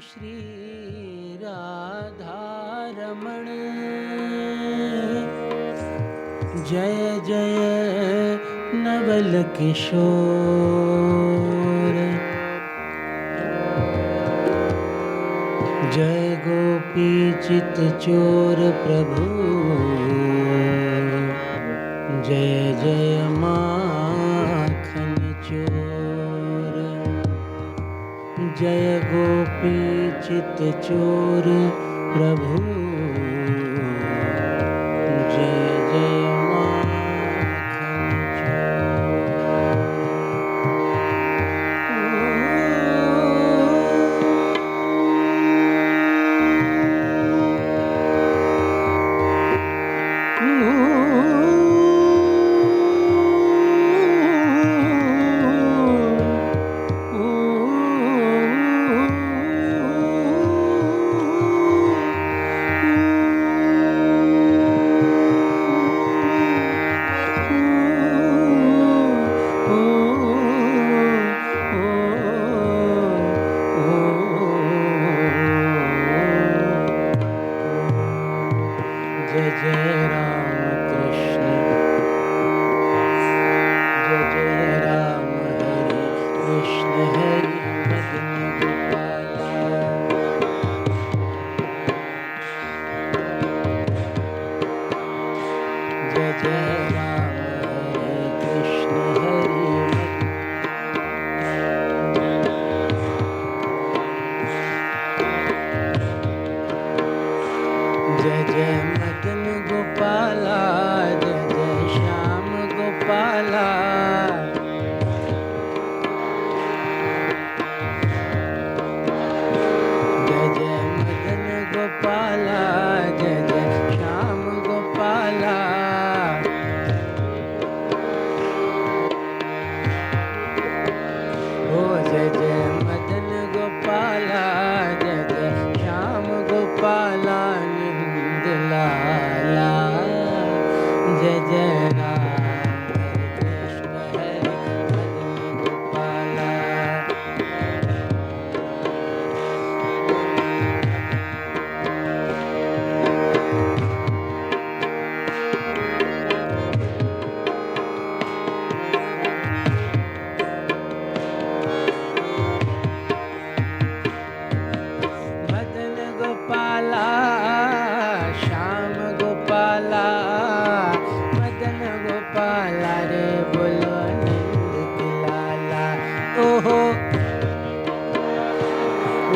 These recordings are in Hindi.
श्री राधारमण। जय जय नवल किशोर। जय गोपी चित चोर प्रभु। जय जय माखन चोर। जय गोपी चित चोर प्रभु। जय जय माखन जय जय राम कृष्ण। जय जय राम हरे कृष्ण हरे मदन गोपाला। जय जय राम हरे कृष्ण हरे जय जय मदन गोपाला। जय जय श्याम गोपाला। जय जय मदन गोपाला। जय जय श्याम गोपाला। ओ जय जय मदन गोपाला। जय जय श्याम गोपाला नंद लाला। जय जय राम हरे कृष्ण हरे मदन गोपाला। मदन गोपाला श्याम गोपाला। मदन गोपाला रे बोलो नंद के लाला। ओहो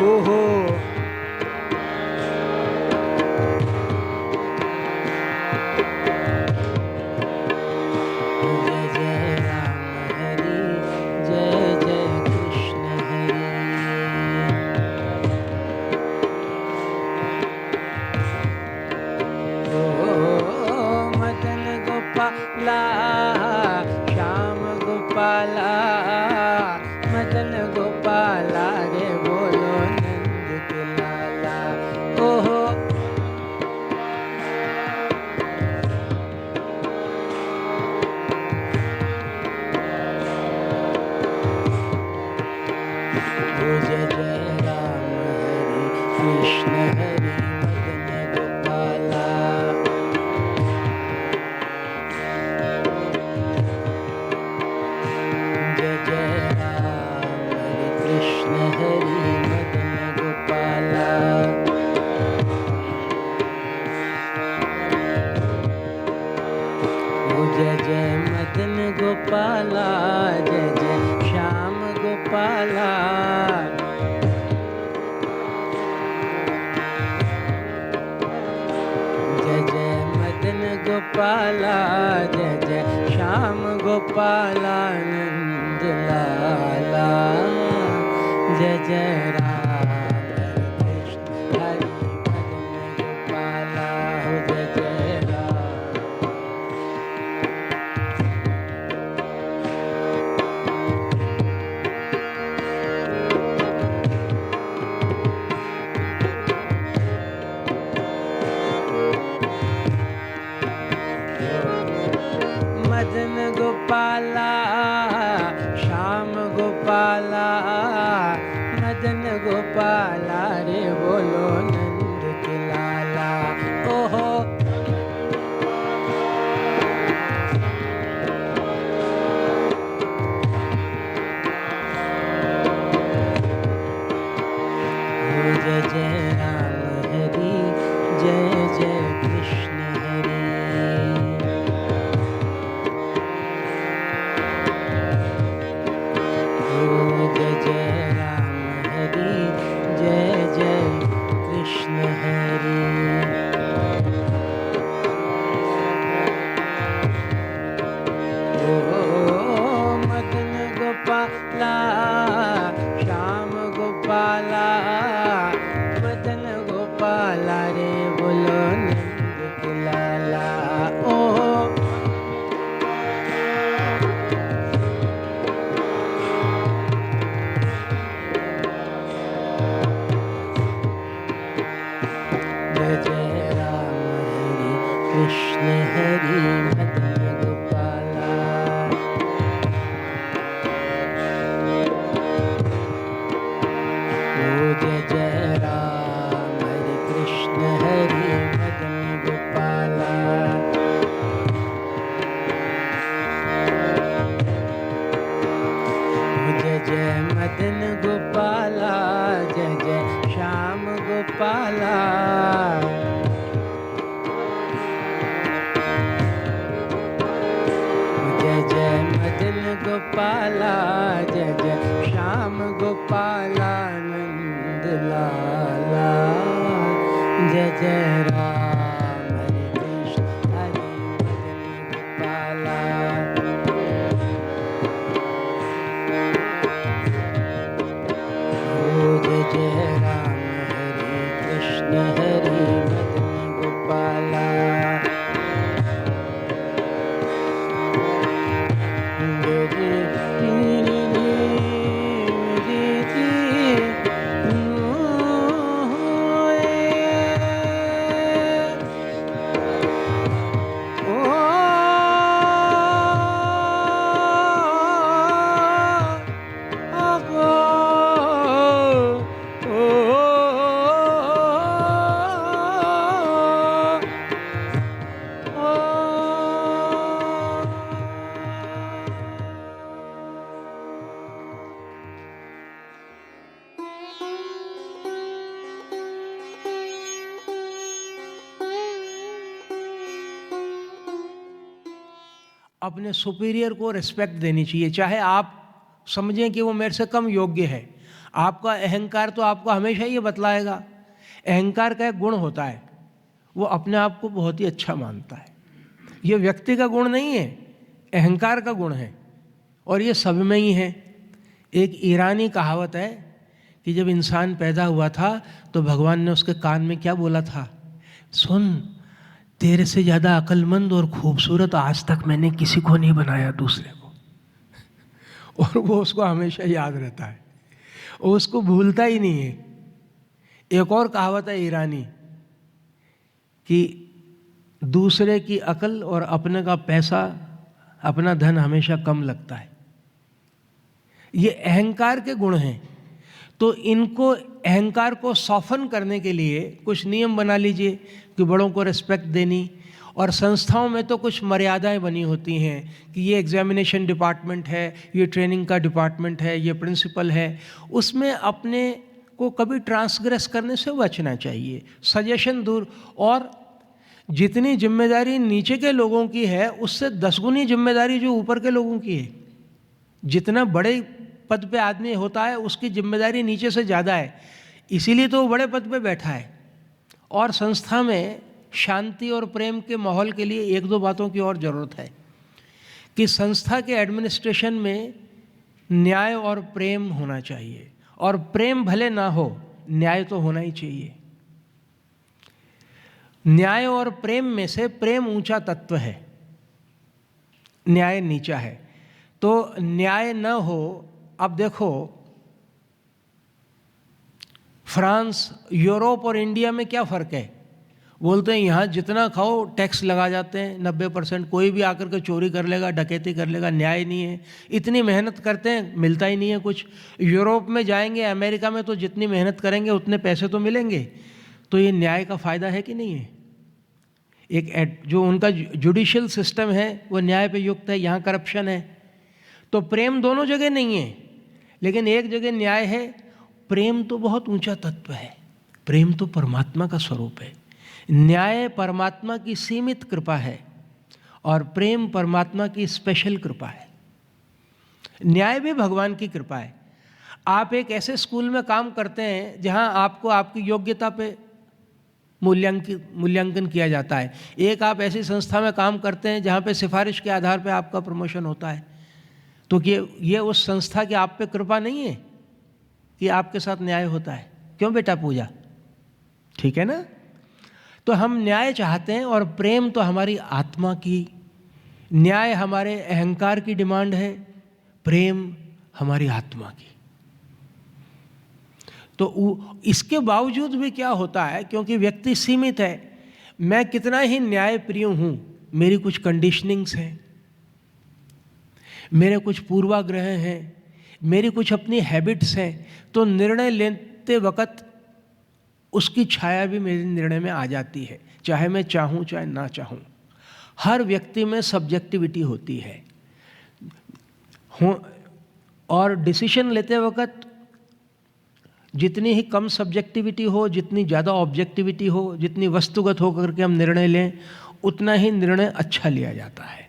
ओहो जय जय राम हरि। जय जय कृष्ण हरि। ओ मदन गोपाला श्याम गोपाला। मदन गोपाला रे बोलो नंद के लाला। ओहो ओ जय जय राम हरे कृष्ण हरे मदन गोपाला। जय जय राम हरे कृष्ण हरे मदन गोपाला। ओ जय जय मदन गोपाला। जय जय श्याम गोपाला। जय जय मदन गोपाला। जय जय श्याम गोपाला नंद लाला। जय जय राम हरे कृष्ण हरे मदन गोपाला। हो जय जय राम। मदन गोपाला श्याम गोपाला। मदन गोपाला रे बोलो नंद के लाला। ओहो जय जय राम हरि, जय जय कृष्ण हरि। जय जय राम हरि, जय जय कृष्ण हरि। ओ मदन गोपाला श्याम गोपाला, मदन गोपाला रे बोलो नंद के लाला। ओ जय जय राम हरि कृष्ण हरि मदन गोपाला। ओ जय जय राम हरि कृष्ण हरि मदन गोपाला। जय जय मदन गोपाला, जय जय श्याम गोपाला। जय जय मदन गोपाला, जय जय श्याम गोपाला नंद लाला। जय जय राम हरे कृष्ण हरे मदन गोपाला। ओ जय जय राम हरे कृष्ण हरे मदन गोपाला। अपने सुपीरियर को रिस्पेक्ट देनी चाहिए, चाहे आप समझें कि वो मेरे से कम योग्य है। आपका अहंकार तो आपको हमेशा ये बतलाएगा। अहंकार का एक गुण होता है, वो अपने आप को बहुत ही अच्छा मानता है। ये व्यक्ति का गुण नहीं है, अहंकार का गुण है, और ये सब में ही है। एक ईरानी कहावत है कि जब इंसान पैदा हुआ था तो भगवान ने उसके कान में क्या बोला था, सुन, तेरे से ज़्यादा अक्लमंद और खूबसूरत आज तक मैंने किसी को नहीं बनाया दूसरे को। और वो उसको हमेशा याद रहता है, वो उसको भूलता ही नहीं है। एक और कहावत है ईरानी कि दूसरे की अकल और अपने का पैसा, अपना धन हमेशा कम लगता है। ये अहंकार के गुण हैं। तो इनको, अहंकार को सॉफन करने के लिए कुछ नियम बना लीजिए कि बड़ों को रिस्पेक्ट देनी। और संस्थाओं में तो कुछ मर्यादाएं बनी होती हैं कि ये एग्जामिनेशन डिपार्टमेंट है, ये ट्रेनिंग का डिपार्टमेंट है, ये प्रिंसिपल है। उसमें अपने को कभी ट्रांसग्रेस करने से बचना चाहिए, सजेशन दूर। और जितनी जिम्मेदारी नीचे के लोगों की है उससे 10 गुनी जिम्मेदारी जो ऊपर के लोगों की है। जितना बड़े पद पे आदमी होता है उसकी जिम्मेदारी नीचे से ज़्यादा है, इसीलिए तो वो बड़े पद पे बैठा है। और संस्था में शांति और प्रेम के माहौल के लिए एक दो बातों की और ज़रूरत है कि संस्था के एडमिनिस्ट्रेशन में न्याय और प्रेम होना चाहिए। और प्रेम भले ना हो, न्याय तो होना ही चाहिए। न्याय और प्रेम में से प्रेम ऊंचा तत्व है, न्याय नीचा है। तो न्याय न हो, अब देखो फ्रांस, यूरोप और इंडिया में क्या फ़र्क है। बोलते हैं यहाँ जितना खाओ टैक्स लगा जाते हैं 90%, कोई भी आकर के चोरी कर लेगा, डकैती कर लेगा, न्याय नहीं है। इतनी मेहनत करते हैं, मिलता ही नहीं है कुछ। यूरोप में जाएंगे, अमेरिका में, तो जितनी मेहनत करेंगे उतने पैसे तो मिलेंगे। तो ये न्याय का फ़ायदा है कि नहीं है? एक जो उनका जुडिशियल सिस्टम है वो न्याय पे युक्त है, यहाँ करप्शन है। तो प्रेम दोनों जगह नहीं है, लेकिन एक जगह न्याय है। प्रेम तो बहुत ऊंचा तत्व है, प्रेम तो परमात्मा का स्वरूप है। न्याय परमात्मा की सीमित कृपा है और प्रेम परमात्मा की स्पेशल कृपा है। न्याय भी भगवान की कृपा है। आप एक ऐसे स्कूल में काम करते हैं जहां आपको आपकी योग्यता पे मूल्यांकन किया जाता है। एक आप ऐसी संस्था में काम करते हैं जहां पे सिफारिश के आधार पे आपका प्रमोशन होता है। तो ये उस संस्था की आप पे कृपा नहीं है कि आपके साथ न्याय होता है? क्यों बेटा पूजा? ठीक है ना? तो हम न्याय चाहते हैं, और प्रेम तो हमारी आत्मा की, न्याय हमारे अहंकार की डिमांड है, प्रेम हमारी आत्मा की। तो इसके बावजूद भी क्या होता है, क्योंकि व्यक्ति सीमित है, मैं कितना ही न्याय प्रिय हूँ, मेरी कुछ कंडीशनिंग्स हैं, मेरे कुछ पूर्वाग्रह हैं, मेरी कुछ अपनी हैबिट्स हैं। तो निर्णय लेते वक्त उसकी छाया भी मेरे निर्णय में आ जाती है, चाहे मैं चाहूँ चाहे ना चाहूँ। हर व्यक्ति में सब्जेक्टिविटी होती है, और डिसीजन लेते वक्त जितनी ही कम सब्जेक्टिविटी हो, जितनी ज़्यादा ऑब्जेक्टिविटी हो, जितनी वस्तुगत हो करके हम निर्णय लें, उतना ही निर्णय अच्छा लिया जाता है।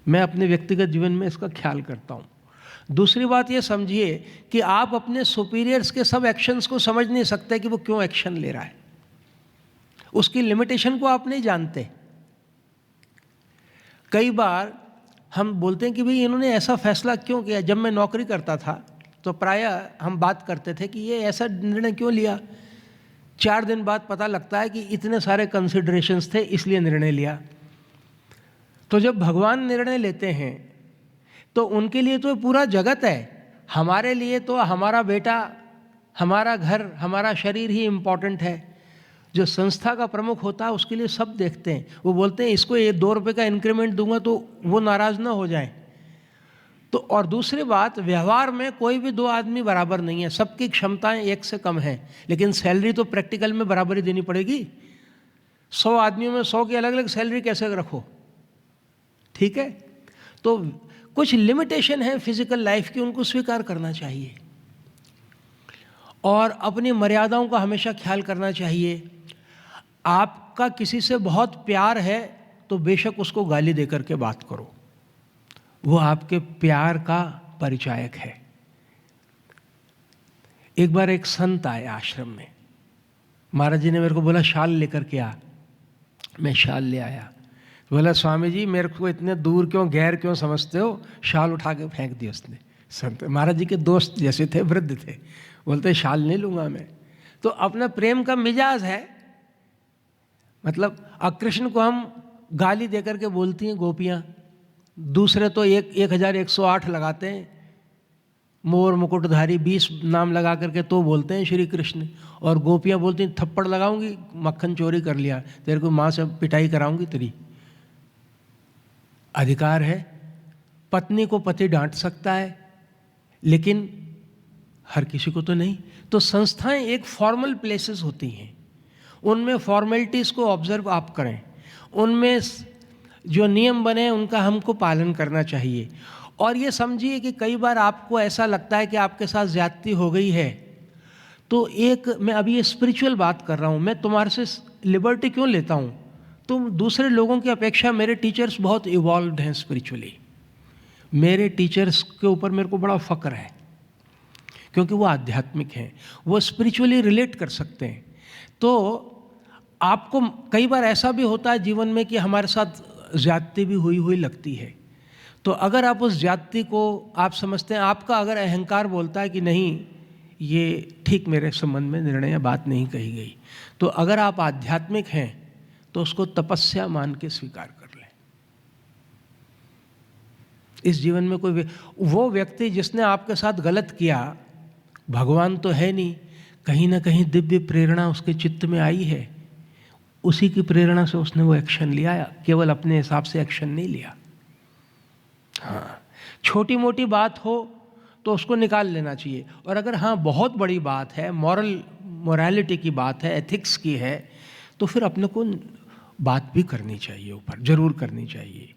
मैं अपने व्यक्तिगत जीवन में इसका ख्याल करता हूँ। दूसरी बात ये समझिए कि आप अपने सुपीरियर्स के सब एक्शंस को समझ नहीं सकते कि वो क्यों एक्शन ले रहा है, उसकी लिमिटेशन को आप नहीं जानते। कई बार हम बोलते हैं कि भाई इन्होंने ऐसा फैसला क्यों किया। जब मैं नौकरी करता था तो प्रायः हम बात करते थे कि ये ऐसा निर्णय क्यों लिया। 4 दिन बाद पता लगता है कि इतने सारे कंसिडरेशंस थे, इसलिए निर्णय लिया। तो जब भगवान निर्णय लेते हैं तो उनके लिए तो पूरा जगत है, हमारे लिए तो हमारा बेटा, हमारा घर, हमारा शरीर ही इम्पॉर्टेंट है। जो संस्था का प्रमुख होता है उसके लिए सब देखते हैं। वो बोलते हैं इसको ये 2 रुपये का इंक्रीमेंट दूंगा तो वो नाराज़ ना हो जाए। तो और दूसरी बात, व्यवहार में कोई भी 2 आदमी बराबर नहीं है, सबकी क्षमताएं एक से कम हैं, लेकिन सैलरी तो प्रैक्टिकल में बराबर ही देनी पड़ेगी। 100 आदमियों में 100 की अलग अलग सैलरी कैसे रखो? ठीक है। तो कुछ लिमिटेशन है फिजिकल लाइफ की, उनको स्वीकार करना चाहिए और अपनी मर्यादाओं का हमेशा ख्याल करना चाहिए। आपका किसी से बहुत प्यार है तो बेशक उसको गाली दे करके बात करो, वो आपके प्यार का परिचायक है। एक बार एक संत आए आश्रम में, महाराज जी ने मेरे को बोला शाल लेकर के आ। मैं शाल ले आया। बोला स्वामी जी मेरे को इतने दूर क्यों, गैर क्यों समझते हो? शाल उठा के फेंक दी उसने। संत महाराज जी के दोस्त जैसे थे, वृद्ध थे। बोलते शाल नहीं लूँगा मैं। तो अपना प्रेम का मिजाज है। मतलब कृष्ण को हम गाली दे करके बोलती हैं गोपियाँ, दूसरे तो 1108 लगाते हैं, मोर मुकुटधारी 20 नाम लगा करके तो बोलते हैं श्री कृष्ण, और गोपियाँ बोलती हैं थप्पड़ लगाऊंगी, मक्खन चोरी कर लिया, तेरे को माँ से पिटाई कराऊंगी तेरी। अधिकार है, पत्नी को पति डांट सकता है, लेकिन हर किसी को तो नहीं। तो संस्थाएं एक फॉर्मल प्लेसेस होती हैं, उनमें फॉर्मेलिटीज़ को ऑब्जर्व आप करें, उनमें जो नियम बने उनका हमको पालन करना चाहिए। और ये समझिए कि कई बार आपको ऐसा लगता है कि आपके साथ ज़्यादती हो गई है, तो मैं अभी ये स्पिरिचुअल बात कर रहा हूँ, मैं तुम्हारे से लिबर्टी क्यों लेता हूँ? तुम दूसरे लोगों की अपेक्षा, मेरे टीचर्स बहुत इवॉल्व्ड हैं स्पिरिचुअली, मेरे टीचर्स के ऊपर मेरे को बड़ा फ़क्र है, क्योंकि वो आध्यात्मिक हैं, वो स्पिरिचुअली रिलेट कर सकते हैं। तो आपको कई बार ऐसा भी होता है जीवन में कि हमारे साथ ज़्यादती भी हुई लगती है। तो अगर आप उस ज़्यादती को आप समझते हैं, आपका अगर अहंकार बोलता है कि नहीं ये ठीक मेरे संबंध में निर्णय या बात नहीं कही गई, तो अगर आप आध्यात्मिक हैं तो उसको तपस्या मान के स्वीकार कर लें। इस जीवन में वो व्यक्ति जिसने आपके साथ गलत किया, भगवान तो है नहीं, कहीं ना कहीं दिव्य प्रेरणा उसके चित्त में आई है, उसी की प्रेरणा से उसने वो एक्शन लिया, केवल अपने हिसाब से एक्शन नहीं लिया। हाँ, छोटी मोटी बात हो तो उसको निकाल लेना चाहिए, और अगर हाँ बहुत बड़ी बात है, मोरालिटी की बात है, एथिक्स की है, तो फिर अपने को बात भी करनी चाहिए, ऊपर जरूर करनी चाहिए।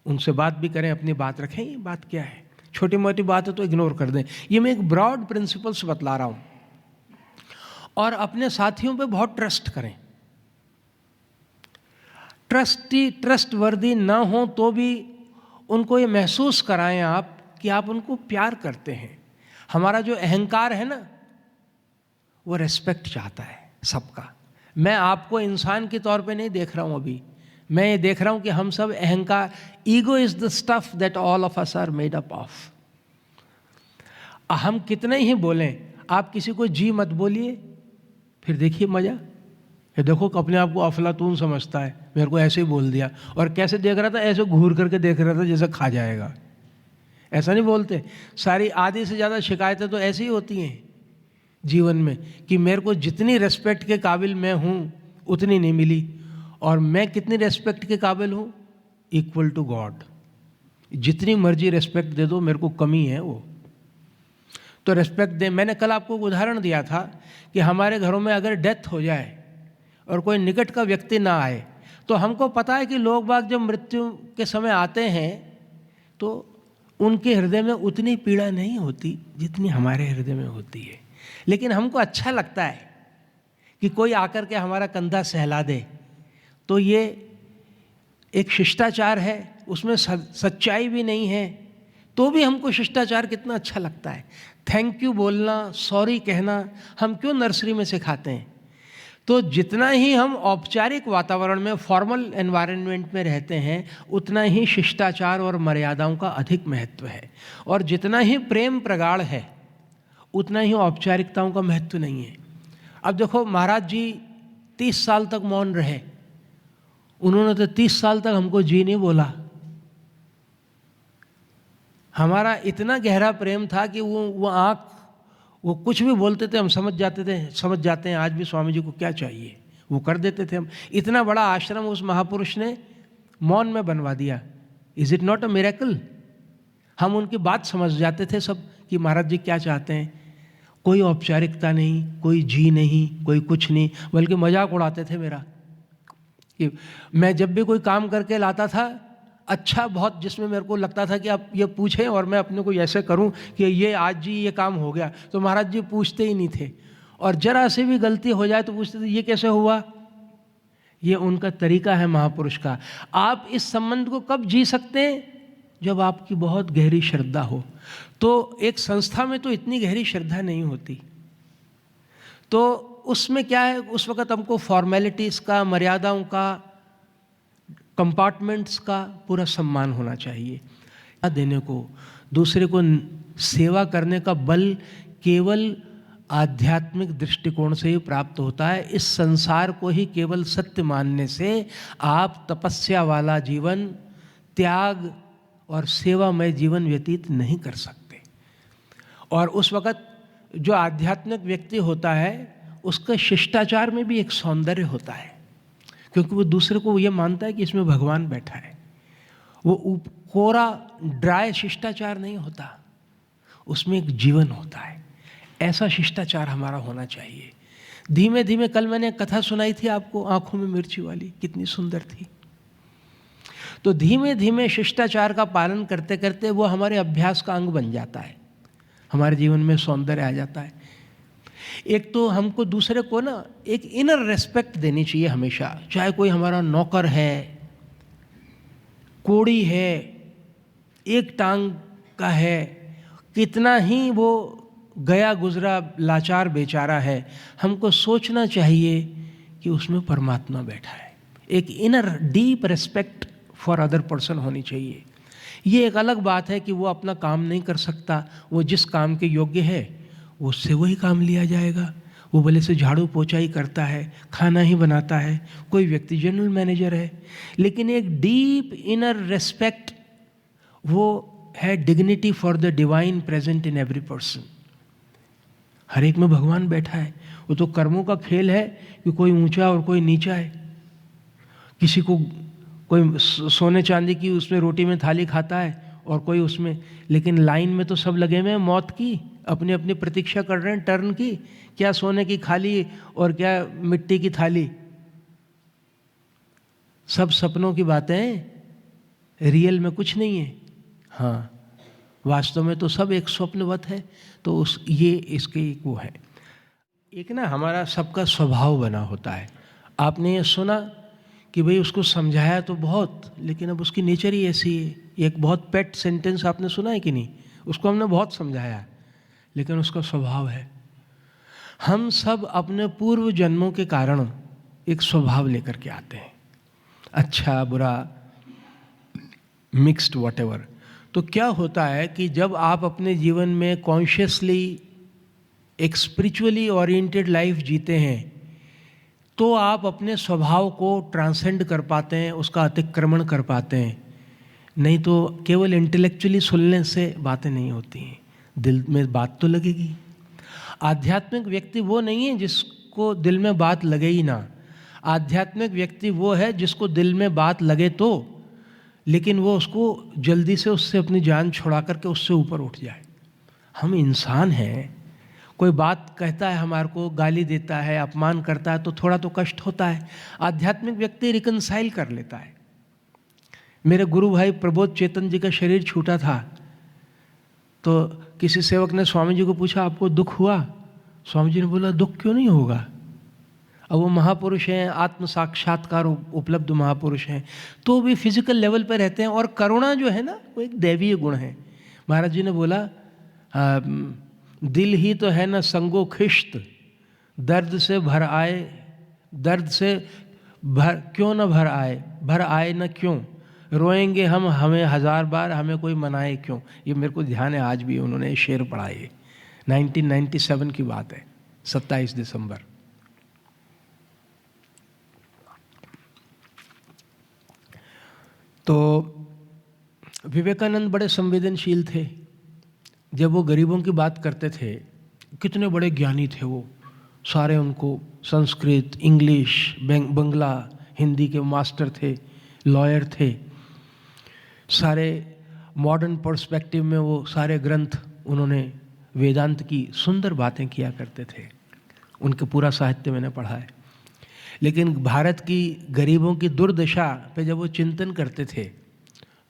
उनसे बात भी करें, अपनी बात रखें, ये बात क्या है, छोटी मोटी बात है तो इग्नोर कर दें। ये मैं एक ब्रॉड प्रिंसिपल्स बतला रहा हूँ। और अपने साथियों पे बहुत ट्रस्ट करें। ट्रस्टवर्दी ना हो तो भी उनको ये महसूस कराएं आप कि आप उनको प्यार करते हैं। हमारा जो अहंकार है ना, वो रेस्पेक्ट चाहता है सबका। मैं आपको इंसान के तौर पे नहीं देख रहा हूँ अभी, मैं ये देख रहा हूँ कि हम सब अहंकार, ego is the stuff that all of us are made up of. हम कितने ही बोलें, आप किसी को जी मत बोलिए, फिर देखिए मजा। ये देखो अपने आप को अफलातून समझता है, मेरे को ऐसे ही बोल दिया, और कैसे देख रहा था, ऐसे घूर करके देख रहा था जैसे खा जाएगा। ऐसा नहीं बोलते। सारी आधी से ज़्यादा शिकायतें तो ऐसी ही होती हैं जीवन में, कि मेरे को जितनी रेस्पेक्ट के काबिल मैं हूँ उतनी नहीं मिली, और मैं कितनी रेस्पेक्ट के काबिल हूँ, इक्वल टू गॉड। जितनी मर्जी रेस्पेक्ट दे दो, मेरे को कमी है वो, तो रेस्पेक्ट दे। मैंने कल आपको उदाहरण दिया था कि हमारे घरों में अगर डेथ हो जाए और कोई निकट का व्यक्ति ना आए, तो हमको पता है कि लोग बाग जब मृत्यु के समय आते हैं तो उनके हृदय में उतनी पीड़ा नहीं होती जितनी हमारे हृदय में होती है। लेकिन हमको अच्छा लगता है कि कोई आकर के हमारा कंधा सहला दे, तो ये एक शिष्टाचार है, उसमें सच्चाई भी नहीं है, तो भी हमको शिष्टाचार कितना अच्छा लगता है। थैंक यू बोलना, सॉरी कहना हम क्यों नर्सरी में सिखाते हैं। तो जितना ही हम औपचारिक वातावरण में, फॉर्मल एनवायरनमेंट में रहते हैं, उतना ही शिष्टाचार और मर्यादाओं का अधिक महत्व है, और जितना ही प्रेम प्रगाढ़ है उतना ही औपचारिकताओं का महत्व नहीं है। अब देखो, महाराज जी 30 साल तक मौन रहे, उन्होंने तो 30 साल तक हमको जी नहीं बोला। हमारा इतना गहरा प्रेम था कि वो आँख, वो कुछ भी बोलते थे हम समझ जाते हैं आज भी स्वामी जी को क्या चाहिए, वो कर देते थे हम। इतना बड़ा आश्रम उस महापुरुष ने मौन में बनवा दिया। Is it not a miracle? हम उनकी बात समझ जाते थे सब कि महाराज जी क्या चाहते हैं। कोई औपचारिकता नहीं, कोई जी नहीं, कोई कुछ नहीं, बल्कि मजाक उड़ाते थे मेरा कि मैं जब भी कोई काम करके लाता था अच्छा बहुत, जिसमें मेरे को लगता था कि आप ये पूछें और मैं अपने को ऐसे करूं कि ये आज जी ये काम हो गया, तो महाराज जी पूछते ही नहीं थे, और जरा से भी गलती हो जाए तो पूछते थे ये कैसे हुआ। ये उनका तरीका है महापुरुष का। आप इस संबंध को कब जी सकते हैं? जब आपकी बहुत गहरी श्रद्धा हो। तो एक संस्था में तो इतनी गहरी श्रद्धा नहीं होती, तो उसमें क्या है, उस वक़्त हमको फॉर्मेलिटीज़ का, मर्यादाओं का, कंपार्टमेंट्स का पूरा सम्मान होना चाहिए। देने को, दूसरे को सेवा करने का बल केवल आध्यात्मिक दृष्टिकोण से ही प्राप्त होता है। इस संसार को ही केवल सत्य मानने से आप तपस्या वाला जीवन, त्याग और सेवामय जीवन व्यतीत नहीं कर सकते। और उस वक़्त जो आध्यात्मिक व्यक्ति होता है उसका शिष्टाचार में भी एक सौंदर्य होता है, क्योंकि वो दूसरे को ये मानता है कि इसमें भगवान बैठा है। वो कोरा ड्राई शिष्टाचार नहीं होता, उसमें एक जीवन होता है। ऐसा शिष्टाचार हमारा होना चाहिए। धीमे धीमे, कल मैंने एक कथा सुनाई थी आपको, आंखों में मिर्ची वाली, कितनी सुंदर थी। तो धीमे धीमे शिष्टाचार का पालन करते करते वो हमारे अभ्यास का अंग बन जाता है, हमारे जीवन में सौंदर्य आ जाता है। एक तो हमको दूसरे को ना एक इनर रेस्पेक्ट देनी चाहिए हमेशा, चाहे कोई हमारा नौकर है, कोड़ी है, एक टांग का है, कितना ही वो गया गुजरा लाचार बेचारा है, हमको सोचना चाहिए कि उसमें परमात्मा बैठा है। एक inner deep respect for other person होनी चाहिए। ये एक अलग बात है कि वो अपना काम नहीं कर सकता, वो जिस काम के योग्य है उससे वही काम लिया जाएगा। वो भले से झाड़ू पोछा ही करता है, खाना ही बनाता है, कोई व्यक्ति जनरल मैनेजर है, लेकिन एक डीप इनर रेस्पेक्ट वो है, dignity for the divine present in every person. हर एक में भगवान बैठा है। वो तो कर्मों का खेल है कि कोई ऊंचा और कोई नीचा है, किसी को कोई सोने चांदी की उसमें रोटी में थाली खाता है और कोई उसमें, लेकिन लाइन में तो सब लगे हुए हैं मौत की, अपनी अपनी प्रतीक्षा कर रहे हैं टर्न की, क्या सोने की खाली और क्या मिट्टी की थाली। सब सपनों की बातें, रियल में कुछ नहीं है। हाँ, वास्तव में तो सब एक स्वप्नवत है। तो ये इसके वो है। एक ना हमारा सबका स्वभाव बना होता है। आपने ये सुना कि भाई उसको समझाया तो बहुत, लेकिन अब उसकी नेचर ही ऐसी है। एक बहुत पेट सेंटेंस आपने सुना है कि नहीं? उसको हमने बहुत समझाया, लेकिन उसका स्वभाव है। हम सब अपने पूर्व जन्मों के कारण एक स्वभाव लेकर के आते हैं, अच्छा बुरा मिक्स्ड व्हाटएवर। तो क्या होता है कि जब आप अपने जीवन में कॉन्शियसली एक स्पिरिचुअली ओरिएंटेड लाइफ जीते हैं, तो आप अपने स्वभाव को ट्रांसेंड कर पाते हैं, उसका अतिक्रमण कर पाते हैं। नहीं तो केवल इंटेलेक्चुअली सुनने से बातें नहीं होती हैं, दिल में बात तो लगेगी। आध्यात्मिक व्यक्ति वो नहीं है जिसको दिल में बात लगे ही ना। आध्यात्मिक व्यक्ति वो है जिसको दिल में बात लगे तो, लेकिन वो उसको जल्दी से उससे अपनी जान छुड़ा करके उससे ऊपर उठ जाए। हम इंसान हैं, कोई बात कहता है हमारे को, गाली देता है, अपमान करता है, तो थोड़ा तो कष्ट होता है। आध्यात्मिक व्यक्ति रिकंसाइल कर लेता है। मेरे गुरु भाई प्रबोध चेतन जी का शरीर छूटा था, तो किसी सेवक ने स्वामी जी को पूछा आपको दुख हुआ? स्वामी जी ने बोला दुख क्यों नहीं होगा, अब वो महापुरुष हैं, आत्म साक्षात्कार उपलब्ध महापुरुष हैं, तो भी फिजिकल लेवल पर रहते हैं। और करुणा जो है ना, वो एक दैवीय गुण है। महाराज जी ने बोला दिल ही तो है न संगो खिश्त, दर्द से भर आए, दर्द से भर क्यों न भर आए न क्यों, रोएंगे हम हमें हजार बार, हमें कोई मनाए क्यों। ये मेरे को ध्यान है आज भी, उन्होंने ये शेर पढ़ा है। 1997 की बात है, 27 दिसंबर। तो विवेकानंद बड़े संवेदनशील थे। जब वो गरीबों की बात करते थे, कितने बड़े ज्ञानी थे वो सारे, उनको संस्कृत, इंग्लिश, बंगला, हिंदी के मास्टर थे, लॉयर थे, सारे मॉडर्न पर्सपेक्टिव में वो सारे ग्रंथ, उन्होंने वेदांत की सुंदर बातें किया करते थे। उनके पूरा साहित्य मैंने पढ़ा है। लेकिन भारत की गरीबों की दुर्दशा पे जब वो चिंतन करते थे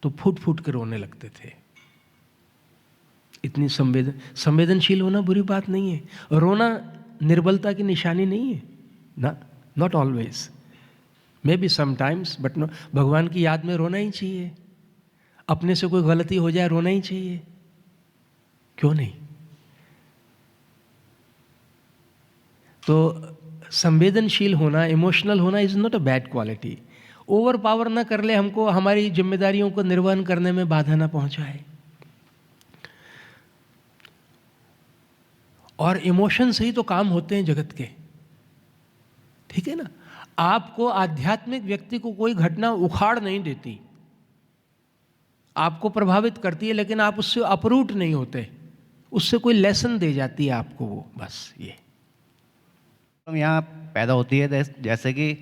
तो फूट फूट कर रोने लगते थे। इतनी संवेदनशील होना बुरी बात नहीं है। रोना निर्बलता की निशानी नहीं है ना, not always, maybe sometimes, but no. भगवान की याद में रोना ही चाहिए। अपने से कोई गलती हो जाए रोना ही चाहिए, क्यों नहीं? तो संवेदनशील होना, इमोशनल होना is not a bad quality. Over power ना कर ले हमको, हमारी जिम्मेदारियों को निर्वहन करने में बाधा ना पहुंचाए। और इमोशन से ही तो काम होते हैं जगत के, ठीक है ना। आपको आध्यात्मिक व्यक्ति को कोई घटना उखाड़ नहीं देती, आपको प्रभावित करती है, लेकिन आप उससे अपरूट नहीं होते, उससे कोई लेसन दे जाती है आपको वो, बस ये। हम यहाँ पैदा होती है, जैसे कि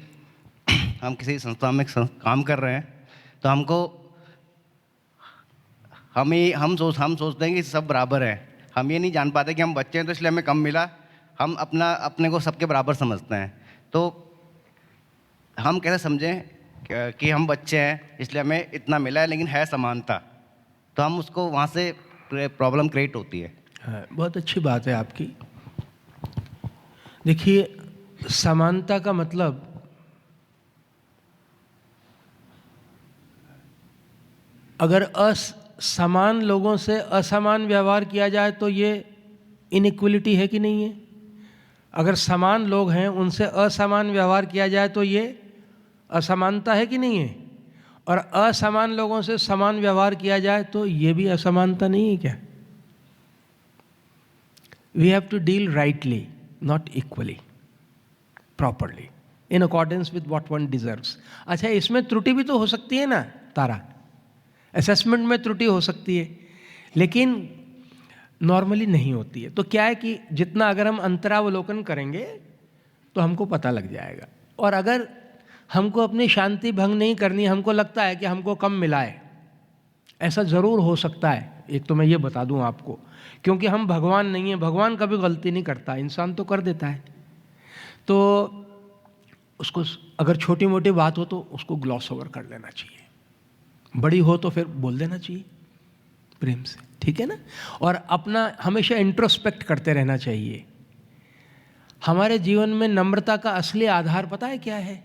हम किसी संस्था में काम कर रहे हैं, तो हमको हम सोचते हैं कि सब बराबर हैं। हम ये नहीं जान पाते कि हम बच्चे हैं तो इसलिए हमें कम मिला। हम अपने को सबके बराबर समझते हैं। तो हम कैसे समझें कि हम बच्चे हैं इसलिए हमें इतना मिला है, लेकिन है समानता, तो हम उसको वहाँ से प्रॉब्लम क्रिएट होती है। हाँ, बहुत अच्छी बात है आपकी। देखिए, समानता का मतलब अगर समान लोगों से असमान व्यवहार किया जाए तो ये इनइक्वलिटी है कि नहीं है? अगर समान लोग हैं उनसे असमान व्यवहार किया जाए तो ये असमानता है कि नहीं है? और असमान लोगों से समान व्यवहार किया जाए तो ये भी असमानता नहीं है क्या? We have to deal rightly, not equally, properly, in accordance with what one deserves. अच्छा, इसमें त्रुटि भी तो हो सकती है ना तारा, असेसमेंट में त्रुटि हो सकती है, लेकिन नॉर्मली नहीं होती है। तो क्या है कि जितना अगर हम अंतरावलोकन करेंगे तो हमको पता लग जाएगा। और अगर हमको अपनी शांति भंग नहीं करनी, हमको लगता है कि हमको कम मिला है। ऐसा ज़रूर हो सकता है, एक तो मैं ये बता दूं आपको, क्योंकि हम भगवान नहीं हैं, भगवान कभी गलती नहीं करता, इंसान तो कर देता है। तो उसको अगर छोटी मोटी बात हो तो उसको ग्लॉस ओवर कर लेना चाहिए, बड़ी हो तो फिर बोल देना चाहिए प्रेम से, ठीक है ना। और अपना हमेशा इंट्रोस्पेक्ट करते रहना चाहिए। हमारे जीवन में नम्रता का असली आधार पता है क्या है?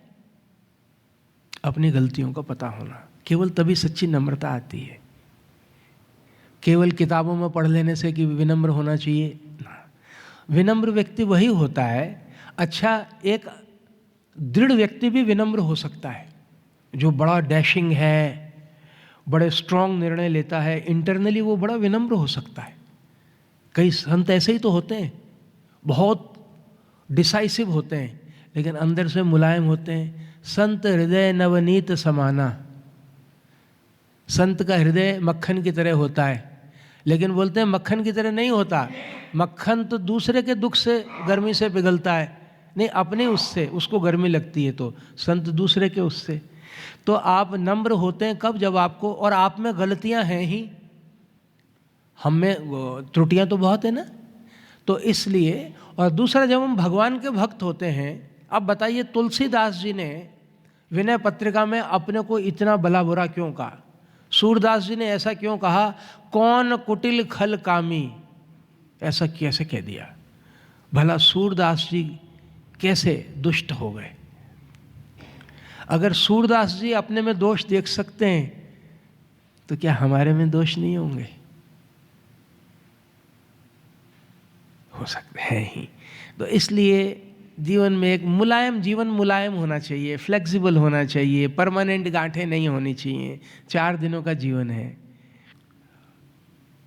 अपनी गलतियों का पता होना। केवल तभी सच्ची नम्रता आती है। केवल किताबों में पढ़ लेने से कि विनम्र होना चाहिए ना। विनम्र व्यक्ति वही होता है, अच्छा एक दृढ़ व्यक्ति भी विनम्र हो सकता है, जो बड़ा डैशिंग है, बड़े स्ट्रांग निर्णय लेता है, इंटरनली वो बड़ा विनम्र हो सकता है। कई संत ऐसे ही तो होते हैं, बहुत डिसाइसिव होते हैं लेकिन अंदर से मुलायम होते हैं। संत हृदय नवनीत समाना, संत का हृदय मक्खन की तरह होता है, लेकिन बोलते हैं मक्खन की तरह नहीं होता। मक्खन तो दूसरे के दुख से गर्मी से पिघलता है, नहीं अपने उससे उसको गर्मी लगती है, तो संत दूसरे के उससे। तो आप नम्र होते हैं कब? जब आपको, और आप में गलतियां हैं ही, हम में त्रुटियां तो बहुत है ना, तो इसलिए। और दूसरा, जब हम भगवान के भक्त होते हैं, अब बताइए तुलसीदास जी ने विनय पत्रिका में अपने को इतना भला बुरा क्यों कहा? सूरदास जी ने ऐसा क्यों कहा, कौन कुटिल खल कामी, ऐसा कैसे कह दिया? भला सूरदास जी कैसे दुष्ट हो गए? अगर सूरदास जी अपने में दोष देख सकते हैं तो क्या हमारे में दोष नहीं होंगे? हो सकते हैं ही। तो इसलिए जीवन में एक जीवन मुलायम होना चाहिए, फ्लेक्सिबल होना चाहिए, परमानेंट गांठें नहीं होनी चाहिए। 4 दिनों का जीवन है।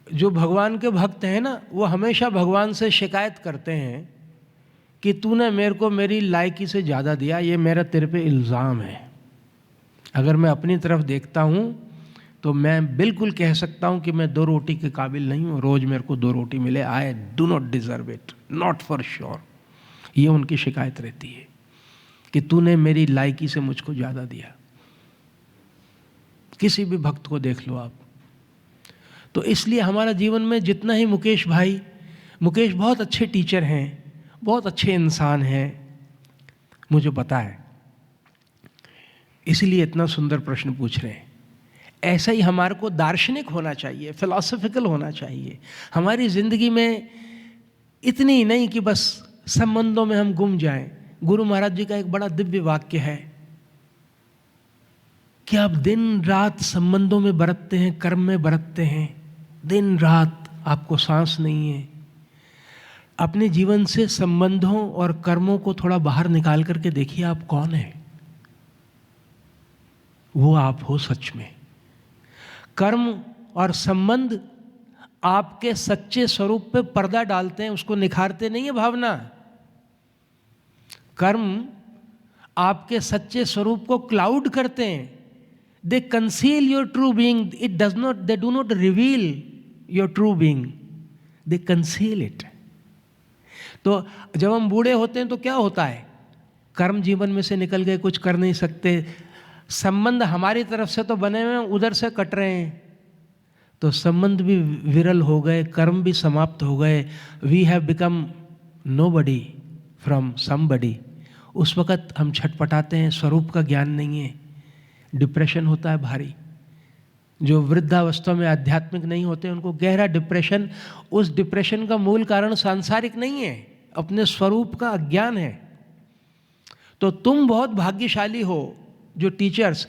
जो भगवान के भक्त हैं ना, वो हमेशा भगवान से शिकायत करते हैं कि तूने मेरे को मेरी लायकी से ज़्यादा दिया, ये मेरा तेरे पे इल्ज़ाम है। अगर मैं अपनी तरफ देखता हूँ तो मैं बिल्कुल कह सकता हूँ कि मैं 2 रोटी के काबिल नहीं हूँ, रोज़ मेरे को 2 रोटी मिले, I do not deserve it, not for sure. ये उनकी शिकायत रहती है कि तूने मेरी लायकी से मुझको ज़्यादा दिया। किसी भी भक्त को देख लो आप। तो इसलिए हमारा जीवन में जितना ही मुकेश बहुत अच्छे टीचर हैं, बहुत अच्छे इंसान हैं, मुझे पता है, इसलिए इतना सुंदर प्रश्न पूछ रहे हैं। ऐसा ही हमारे को दार्शनिक होना चाहिए, फिलॉसफिकल होना चाहिए। हमारी ज़िंदगी में इतनी ही नहीं कि बस संबंधों में हम गुम जाएं। गुरु महाराज जी का एक बड़ा दिव्य वाक्य है कि आप दिन रात संबंधों में बरतते हैं, कर्म में बरतते हैं, दिन रात आपको सांस नहीं है। अपने जीवन से संबंधों और कर्मों को थोड़ा बाहर निकाल करके देखिए, आप कौन है? वो आप हो सच में। कर्म और संबंध आपके सच्चे स्वरूप पे पर्दा डालते हैं, उसको निखारते नहीं है भावना। कर्म आपके सच्चे स्वरूप को क्लाउड करते हैं। They conceal your true being, they do not reveal your true being, they conceal it. तो जब हम बूढ़े होते हैं तो क्या होता है? कर्म जीवन में से निकल गए, कुछ कर नहीं सकते, संबंध हमारी तरफ से तो बने हुए हैं, उधर से कट रहे हैं, तो संबंध भी विरल हो गए, कर्म भी समाप्त हो गए। We have become nobody from somebody. उस वक़्त हम छटपटाते हैं, स्वरूप का ज्ञान नहीं है, डिप्रेशन होता है भारी। जो वृद्धावस्था में आध्यात्मिक नहीं होते उनको गहरा डिप्रेशन, उस डिप्रेशन का मूल कारण सांसारिक नहीं है, अपने स्वरूप का अज्ञान है। तो तुम बहुत भाग्यशाली हो जो टीचर्स,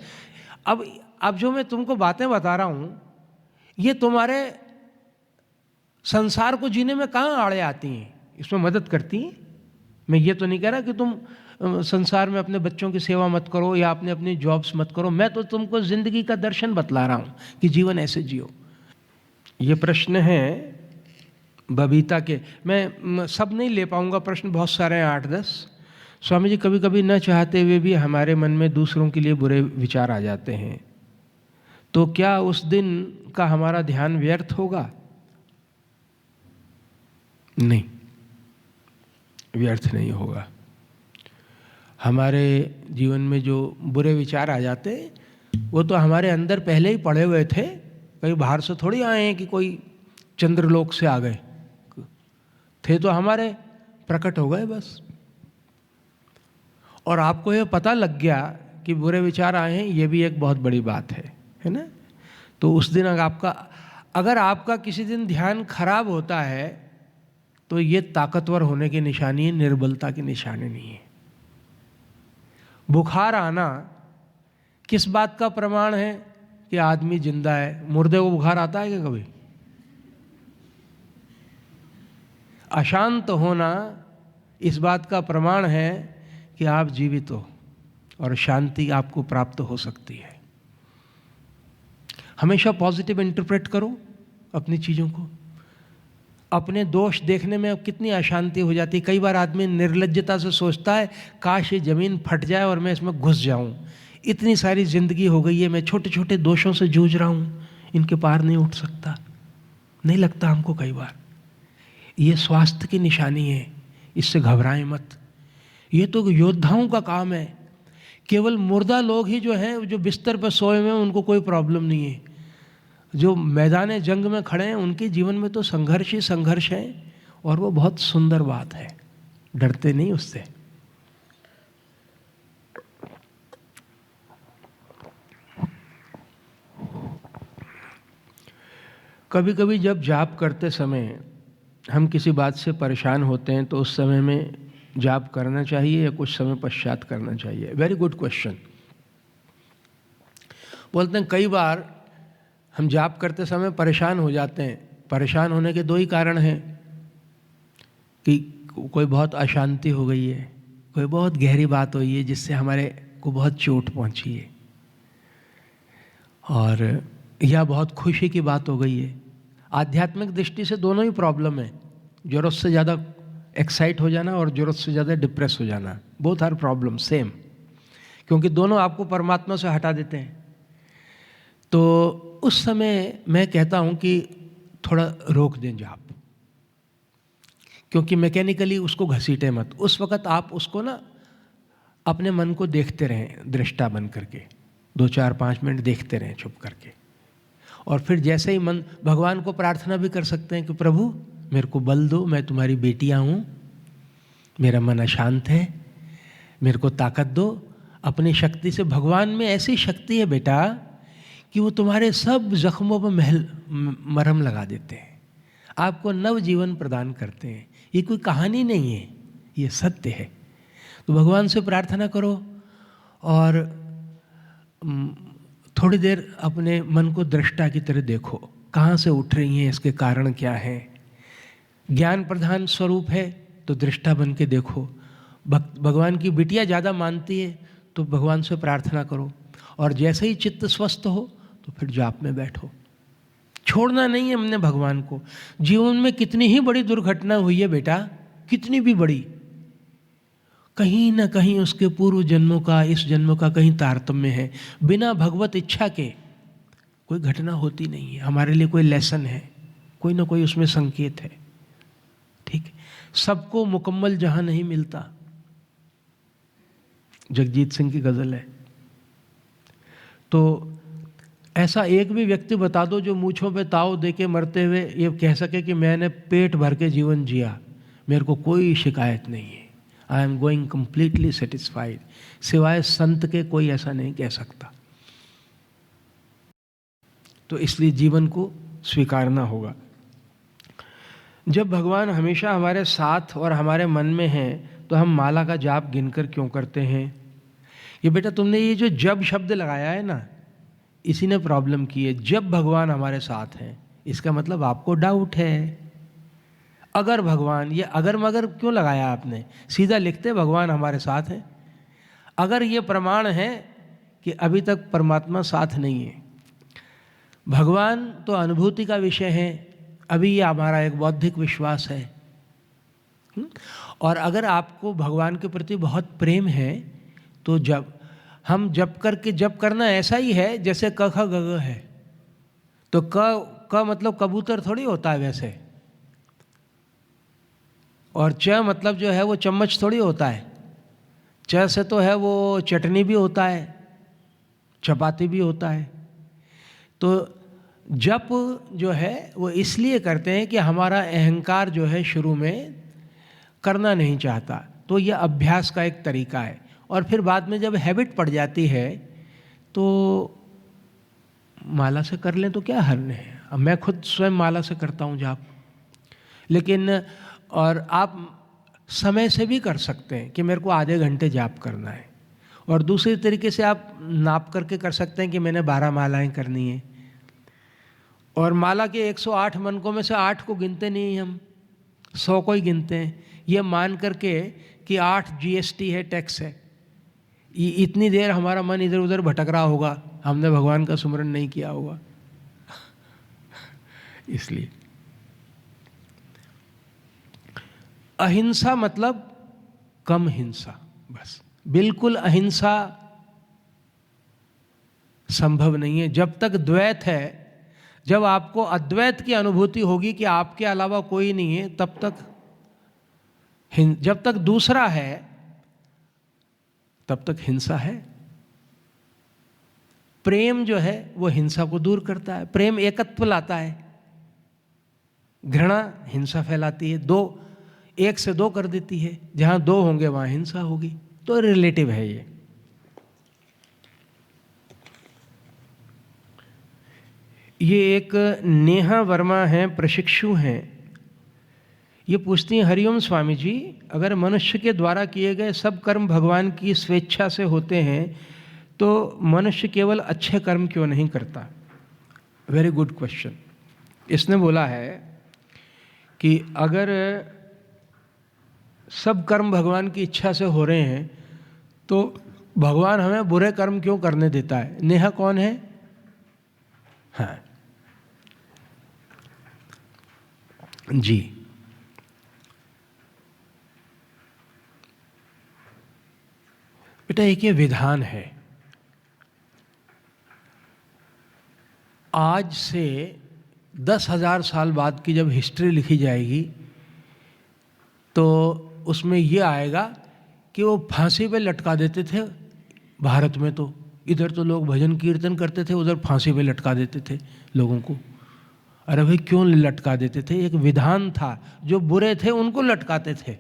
अब जो मैं तुमको बातें बता रहा हूँ, ये तुम्हारे संसार को जीने में कहाँ आड़े आती हैं, इसमें मदद करती हैं। मैं ये तो नहीं कह रहा कि तुम संसार में अपने बच्चों की सेवा मत करो या अपने अपनी जॉब्स मत करो, मैं तो तुमको ज़िंदगी का दर्शन बतला रहा हूँ कि जीवन ऐसे जियो। ये प्रश्न है बबीता के, मैं सब नहीं ले पाऊँगा, प्रश्न बहुत सारे हैं, 8-10। स्वामी जी, कभी कभी न चाहते हुए भी हमारे मन में दूसरों के लिए बुरे विचार आ जाते हैं, तो क्या उस दिन का हमारा ध्यान व्यर्थ होगा? नहीं, व्यर्थ नहीं होगा। हमारे जीवन में जो बुरे विचार आ जाते हैं वो तो हमारे अंदर पहले ही पड़े हुए थे, कहीं बाहर से थोड़ी आए हैं कि कोई चंद्रलोक से आ गए, थे तो हमारे, प्रकट हो गए बस। और आपको ये पता लग गया कि बुरे विचार आए हैं, ये भी एक बहुत बड़ी बात है ना। तो उस दिन अगर आपका किसी दिन ध्यान खराब होता है तो ये ताकतवर होने की निशानी है, निर्बलता की निशानी नहीं है। बुखार आना किस बात का प्रमाण है कि आदमी जिंदा है? मुर्दे को बुखार आता है क्या कभी? अशांत होना इस बात का प्रमाण है कि आप जीवित हो और शांति आपको प्राप्त हो सकती है। हमेशा पॉजिटिव इंटरप्रेट करो अपनी चीज़ों को। अपने दोष देखने में अब कितनी अशांति हो जाती है। कई बार आदमी निर्लज्जता से सोचता है काश ये ज़मीन फट जाए और मैं इसमें घुस जाऊं, इतनी सारी ज़िंदगी हो गई है, मैं छोटे छोटे दोषों से जूझ रहा हूं, इनके पार नहीं उठ सकता। नहीं लगता हमको कई बार? ये स्वास्थ्य की निशानी है, इससे घबराएं मत। ये तो योद्धाओं का काम है। केवल मुर्दा लोग ही जो हैं, जो बिस्तर पर सोए हुए हैं, उनको कोई प्रॉब्लम नहीं है। जो मैदान जंग में खड़े हैं उनके जीवन में तो संघर्ष ही संघर्ष है, और वो बहुत सुंदर बात है। डरते नहीं उससे। कभी कभी जब जाप करते समय हम किसी बात से परेशान होते हैं तो उस समय में जाप करना चाहिए या कुछ समय पश्चात करना चाहिए? Very good question. बोलते हैं कई बार हम जाप करते समय परेशान हो जाते हैं। परेशान होने के दो ही कारण हैं कि कोई बहुत अशांति हो गई है, कोई बहुत गहरी बात हुई है जिससे हमारे को बहुत चोट पहुंची है, और या बहुत खुशी की बात हो गई है। आध्यात्मिक दृष्टि से दोनों ही प्रॉब्लम है। ज़रूरत से ज़्यादा एक्साइट हो जाना और ज़रूरत से ज़्यादा डिप्रेस हो जाना, बोथ आर प्रॉब्लम सेम, क्योंकि दोनों आपको परमात्मा से हटा देते हैं। तो उस समय मैं कहता हूँ कि थोड़ा रोक दें जाप, क्योंकि मैकेनिकली उसको घसीटे मत। उस वक़्त आप उसको ना अपने मन को देखते रहें, दृष्टा बन करके 2-4-5 मिनट देखते रहें चुप करके। और फिर जैसे ही मन, भगवान को प्रार्थना भी कर सकते हैं कि प्रभु मेरे को बल दो, मैं तुम्हारी बेटियाँ हूँ, मेरा मन अशांत है, मेरे को ताकत दो। अपनी शक्ति से, भगवान में ऐसी शक्ति है बेटा कि वो तुम्हारे सब जख्मों पर मरहम लगा देते हैं, आपको नव जीवन प्रदान करते हैं। ये कोई कहानी नहीं है, ये सत्य है। तो भगवान से प्रार्थना करो और थोड़ी देर अपने मन को दृष्टा की तरह देखो, कहाँ से उठ रही हैं, इसके कारण क्या है। ज्ञान प्रधान स्वरूप है तो दृष्टा बन के देखो। भगवान की बिटिया ज़्यादा मानती है तो भगवान से प्रार्थना करो, और जैसे ही चित्त स्वस्थ हो तो फिर जाप में बैठो। छोड़ना नहीं है हमने भगवान को। जीवन में कितनी ही बड़ी दुर्घटना हुई है बेटा, कितनी भी बड़ी, कहीं ना कहीं उसके पूर्व जन्मों का, इस जन्म का कहीं तारतम्य है। बिना भगवत इच्छा के कोई घटना होती नहीं है। हमारे लिए कोई लेसन है, कोई ना कोई उसमें संकेत है। ठीक है, सबको मुकम्मल जहां नहीं मिलता। जगजीत सिंह की गजल है। तो ऐसा एक भी व्यक्ति बता दो जो मूंछों पे ताव दे के मरते हुए ये कह सके कि मैंने पेट भर के जीवन जिया, मेरे को कोई शिकायत नहीं है, I am going completely satisfied, सिवाय संत के कोई ऐसा नहीं कह सकता। तो इसलिए जीवन को स्वीकारना होगा। जब भगवान हमेशा हमारे साथ और हमारे मन में हैं तो हम माला का जाप गिनकर क्यों करते हैं? ये बेटा तुमने ये जो जब शब्द लगाया है ना, इसी ने प्रॉब्लम की है। जब भगवान हमारे साथ हैं, इसका मतलब आपको डाउट है। अगर भगवान, ये अगर मगर क्यों लगाया आपने? सीधा लिखते भगवान हमारे साथ हैं। अगर ये प्रमाण है कि अभी तक परमात्मा साथ नहीं है। भगवान तो अनुभूति का विषय है, अभी ये हमारा एक बौद्धिक विश्वास है। और अगर आपको भगवान के प्रति बहुत प्रेम है तो जब हम जप करके, जप करना ऐसा ही है जैसे क ख ग घ है। तो क मतलब कबूतर थोड़ी होता है वैसे, और च मतलब जो है वो चम्मच थोड़ी होता है। च से तो है वो चटनी भी होता है, चपाती भी होता है। तो जप जो है वो इसलिए करते हैं कि हमारा अहंकार जो है शुरू में करना नहीं चाहता, तो ये अभ्यास का एक तरीका है। और फिर बाद में जब हैबिट पड़ जाती है तो माला से कर लें तो क्या हर्ज है। अब मैं खुद स्वयं माला से करता हूँ जाप, लेकिन और आप समय से भी कर सकते हैं कि मेरे को आधे घंटे जाप करना है, और दूसरे तरीके से आप नाप करके कर सकते हैं कि मैंने 12 मालाएं करनी है। और माला के 108 मनकों में से 8 को गिनते नहीं हम, 100 को ही गिनते हैं, ये मान करके कि 8 GST है, टैक्स है। इतनी देर हमारा मन इधर उधर भटक रहा होगा, हमने भगवान का सुमरन नहीं किया होगा। इसलिए अहिंसा मतलब कम हिंसा, बस। बिल्कुल अहिंसा संभव नहीं है जब तक द्वैत है। जब आपको अद्वैत की अनुभूति होगी कि आपके अलावा कोई नहीं है, तब तक जब तक दूसरा है तब तक हिंसा है। प्रेम जो है वो हिंसा को दूर करता है, प्रेम एकत्व लाता है। घृणा हिंसा फैलाती है, 1 से 2 कर देती है, जहां 2 होंगे वहां हिंसा होगी। तो रिलेटिव है ये। एक नेहा वर्मा हैं, प्रशिक्षु हैं, ये पूछती हैं, हरिओम स्वामी जी, अगर मनुष्य के द्वारा किए गए सब कर्म भगवान की स्वेच्छा से होते हैं तो मनुष्य केवल अच्छे कर्म क्यों नहीं करता? Very good question. इसने बोला है कि अगर सब कर्म भगवान की इच्छा से हो रहे हैं तो भगवान हमें बुरे कर्म क्यों करने देता है? नेहा कौन है? हाँ जी, बेटा एक ये विधान है। आज से 10,000 साल बाद की जब हिस्ट्री लिखी जाएगी तो उसमें ये आएगा कि वो फांसी पे लटका देते थे भारत में। तो इधर तो लोग भजन कीर्तन करते थे, उधर फांसी पे लटका देते थे लोगों को। अरे भाई क्यों लटका देते थे? एक विधान था, जो बुरे थे उनको लटकाते थे।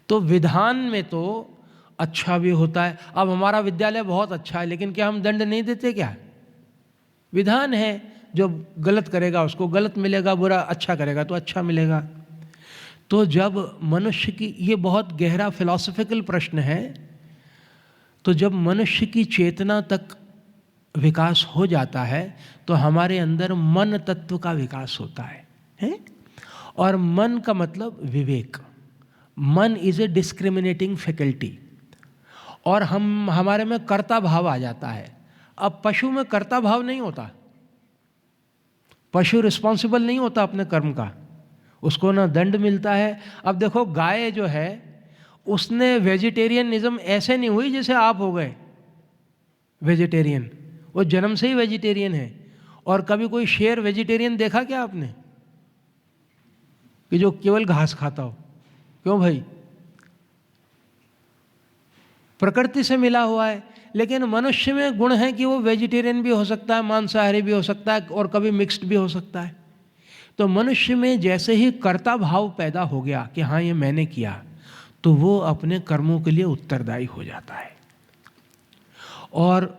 तो विधान में तो अच्छा भी होता है। अब हमारा विद्यालय बहुत अच्छा है, लेकिन क्या हम दंड नहीं देते क्या? विधान है, जो गलत करेगा उसको गलत मिलेगा, बुरा अच्छा करेगा तो अच्छा मिलेगा। तो जब मनुष्य की, ये बहुत गहरा फिलॉसफिकल प्रश्न है, तो जब मनुष्य की चेतना तक विकास हो जाता है तो हमारे अंदर मन तत्व का विकास होता है? और मन का मतलब विवेक। मन इज ए डिस्क्रिमिनेटिंग फैकल्टी, और हमारे में कर्ता भाव आ जाता है। अब पशु में कर्ता भाव नहीं होता, पशु रिस्पॉन्सिबल नहीं होता अपने कर्म का, उसको ना दंड मिलता है। अब देखो गाय जो है, उसने वेजिटेरियनिज्म ऐसे नहीं हुई जैसे आप हो गए वेजिटेरियन, वो जन्म से ही वेजिटेरियन है। और कभी कोई शेर वेजिटेरियन देखा क्या आपने, कि जो केवल घास खाता हो? क्यों भाई? प्रकृति से मिला हुआ है। लेकिन मनुष्य में गुण है कि वो वेजिटेरियन भी हो सकता है, मांसाहारी भी हो सकता है, और कभी मिक्स्ड भी हो सकता है। तो मनुष्य में जैसे ही कर्ता भाव पैदा हो गया कि हाँ ये मैंने किया, तो वो अपने कर्मों के लिए उत्तरदायी हो जाता है। और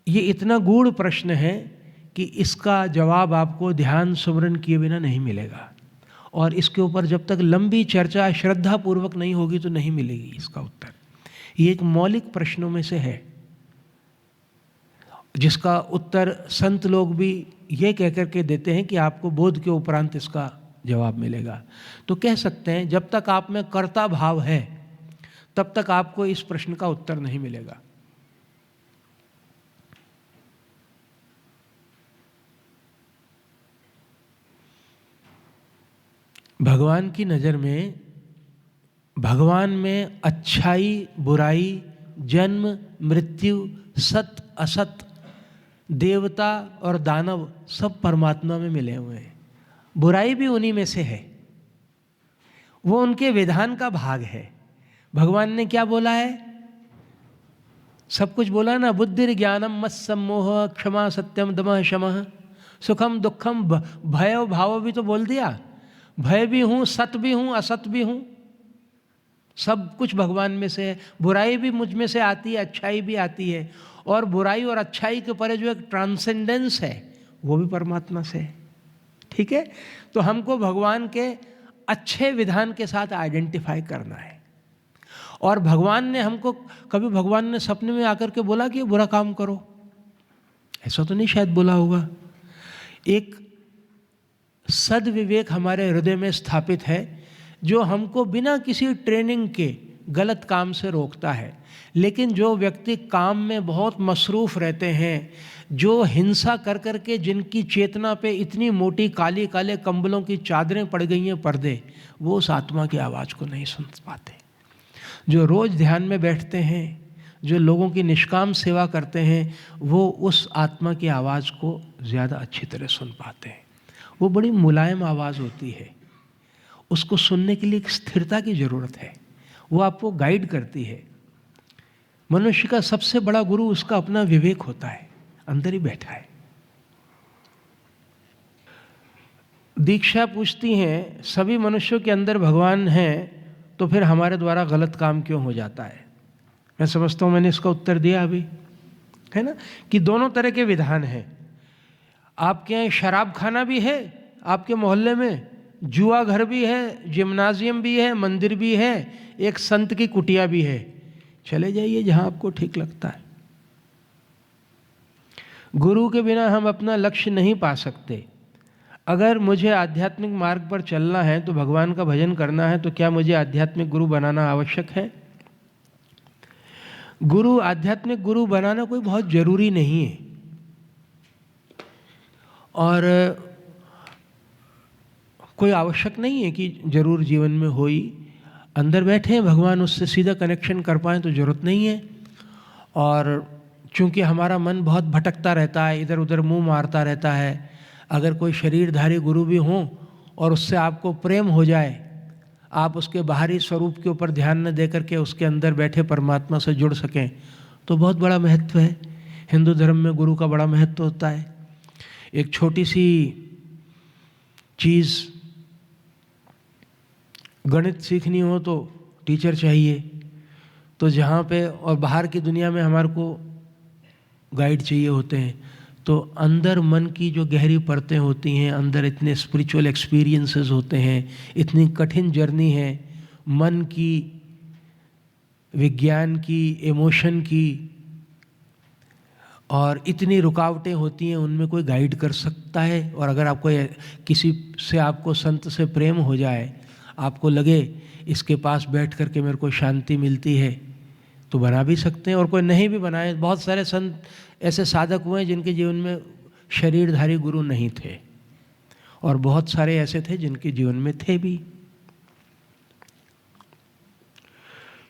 ये इतना गूढ़ प्रश्न है कि इसका जवाब आपको ध्यान सुमरन किए बिना नहीं मिलेगा, और इसके ऊपर जब तक लंबी चर्चा श्रद्धापूर्वक नहीं होगी तो नहीं मिलेगी इसका उत्तर। ये एक मौलिक प्रश्नों में से है जिसका उत्तर संत लोग भी ये कह करके देते हैं कि आपको बोध के उपरांत इसका जवाब मिलेगा। तो कह सकते हैं जब तक आप में कर्ता भाव है तब तक आपको इस प्रश्न का उत्तर नहीं मिलेगा। भगवान की नज़र में, भगवान में अच्छाई बुराई, जन्म मृत्यु, सत असत, देवता और दानव सब परमात्मा में मिले हुए हैं। बुराई भी उन्हीं में से है, वो उनके विधान का भाग है। भगवान ने क्या बोला है? सब कुछ बोला ना, बुद्धि ज्ञानम मत सम्मोह क्षमा सत्यम दमः शमः सुखम दुखम भय भाव भी तो बोल दिया। भय भी हूँ, सत भी हूँ, असत भी हूँ, सब कुछ भगवान में से है। बुराई भी मुझ में से आती है, अच्छाई भी आती है, और बुराई और अच्छाई के परे जो एक ट्रांसेंडेंस है वो भी परमात्मा से है। ठीक है, तो हमको भगवान के अच्छे विधान के साथ आइडेंटिफाई करना है। और भगवान ने हमको, कभी भगवान ने सपने में आकर के बोला कि बुरा काम करो, ऐसा तो नहीं शायद बोला होगा। एक सद्विवेक हमारे हृदय में स्थापित है जो हमको बिना किसी ट्रेनिंग के गलत काम से रोकता है। लेकिन जो व्यक्ति काम में बहुत मसरूफ़ रहते हैं, जो हिंसा कर कर के जिनकी चेतना पे इतनी मोटी काली काले कंबलों की चादरें पड़ गई हैं, पर्दे, वो उस आत्मा की आवाज़ को नहीं सुन पाते। जो रोज़ ध्यान में बैठते हैं, जो लोगों की निष्काम सेवा करते हैं, वो उस आत्मा की आवाज़ को ज़्यादा अच्छी तरह सुन पाते हैं। वो बड़ी मुलायम आवाज़ होती है, उसको सुनने के लिए एक स्थिरता की ज़रूरत है, वो आपको गाइड करती है। मनुष्य का सबसे बड़ा गुरु उसका अपना विवेक होता है, अंदर ही बैठा है। दीक्षा पूछती हैं, सभी मनुष्यों के अंदर भगवान हैं तो फिर हमारे द्वारा गलत काम क्यों हो जाता है? मैं समझता हूँ मैंने इसका उत्तर दिया अभी, है ना, कि दोनों तरह के विधान हैं। आपके यहाँ शराब खाना भी है, आपके मोहल्ले में जुआ घर भी है, जिम्नाजियम भी है, मंदिर भी है, एक संत की कुटिया भी है। चले जाइए जहाँ आपको ठीक लगता है। गुरु के बिना हम अपना लक्ष्य नहीं पा सकते। अगर मुझे आध्यात्मिक मार्ग पर चलना है तो भगवान का भजन करना है, तो क्या मुझे आध्यात्मिक गुरु बनाना आवश्यक है? गुरु, आध्यात्मिक गुरु बनाना कोई बहुत जरूरी नहीं है, और कोई आवश्यक नहीं है कि जरूर जीवन में हो ही। अंदर बैठे हैं भगवान, उससे सीधा कनेक्शन कर पाएँ तो ज़रूरत नहीं है। और चूँकि हमारा मन बहुत भटकता रहता है, इधर उधर मुंह मारता रहता है, अगर कोई शरीरधारी गुरु भी हों और उससे आपको प्रेम हो जाए, आप उसके बाहरी स्वरूप के ऊपर ध्यान न दे करके उसके अंदर बैठे परमात्मा से जुड़ सकें, तो बहुत बड़ा महत्व है। हिंदू धर्म में गुरु का बड़ा महत्व होता है। एक छोटी सी चीज़, गणित सीखनी हो तो टीचर चाहिए, तो जहाँ पे, और बाहर की दुनिया में हमारे को गाइड चाहिए होते हैं। तो अंदर मन की जो गहरी परतें होती हैं, अंदर इतने स्पिरिचुअल एक्सपीरियंसेस होते हैं, इतनी कठिन जर्नी है मन की, विज्ञान की, इमोशन की, और इतनी रुकावटें होती हैं, उनमें कोई गाइड कर सकता है। और अगर आपको किसी से, आपको संत से प्रेम हो जाए, आपको लगे इसके पास बैठ कर के मेरे को शांति मिलती है, तो बना भी सकते हैं। और कोई नहीं भी बनाए, बहुत सारे संत ऐसे साधक हुए जिनके जीवन में शरीरधारी गुरु नहीं थे, और बहुत सारे ऐसे थे जिनके जीवन में थे भी।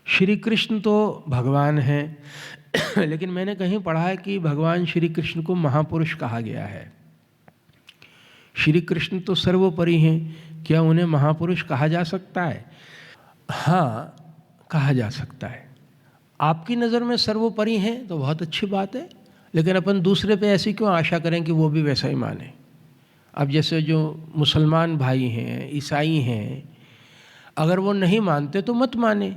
श्री कृष्ण तो भगवान हैं लेकिन मैंने कहीं पढ़ा है कि भगवान श्री कृष्ण को महापुरुष कहा गया है। श्री कृष्ण तो सर्वोपरि हैं, क्या उन्हें महापुरुष कहा जा सकता है? हाँ, कहा जा सकता है। आपकी नज़र में सर्वोपरि हैं तो बहुत अच्छी बात है, लेकिन अपन दूसरे पे ऐसी क्यों आशा करें कि वो भी वैसा ही माने? अब जैसे जो मुसलमान भाई हैं, ईसाई हैं, अगर वो नहीं मानते तो मत माने,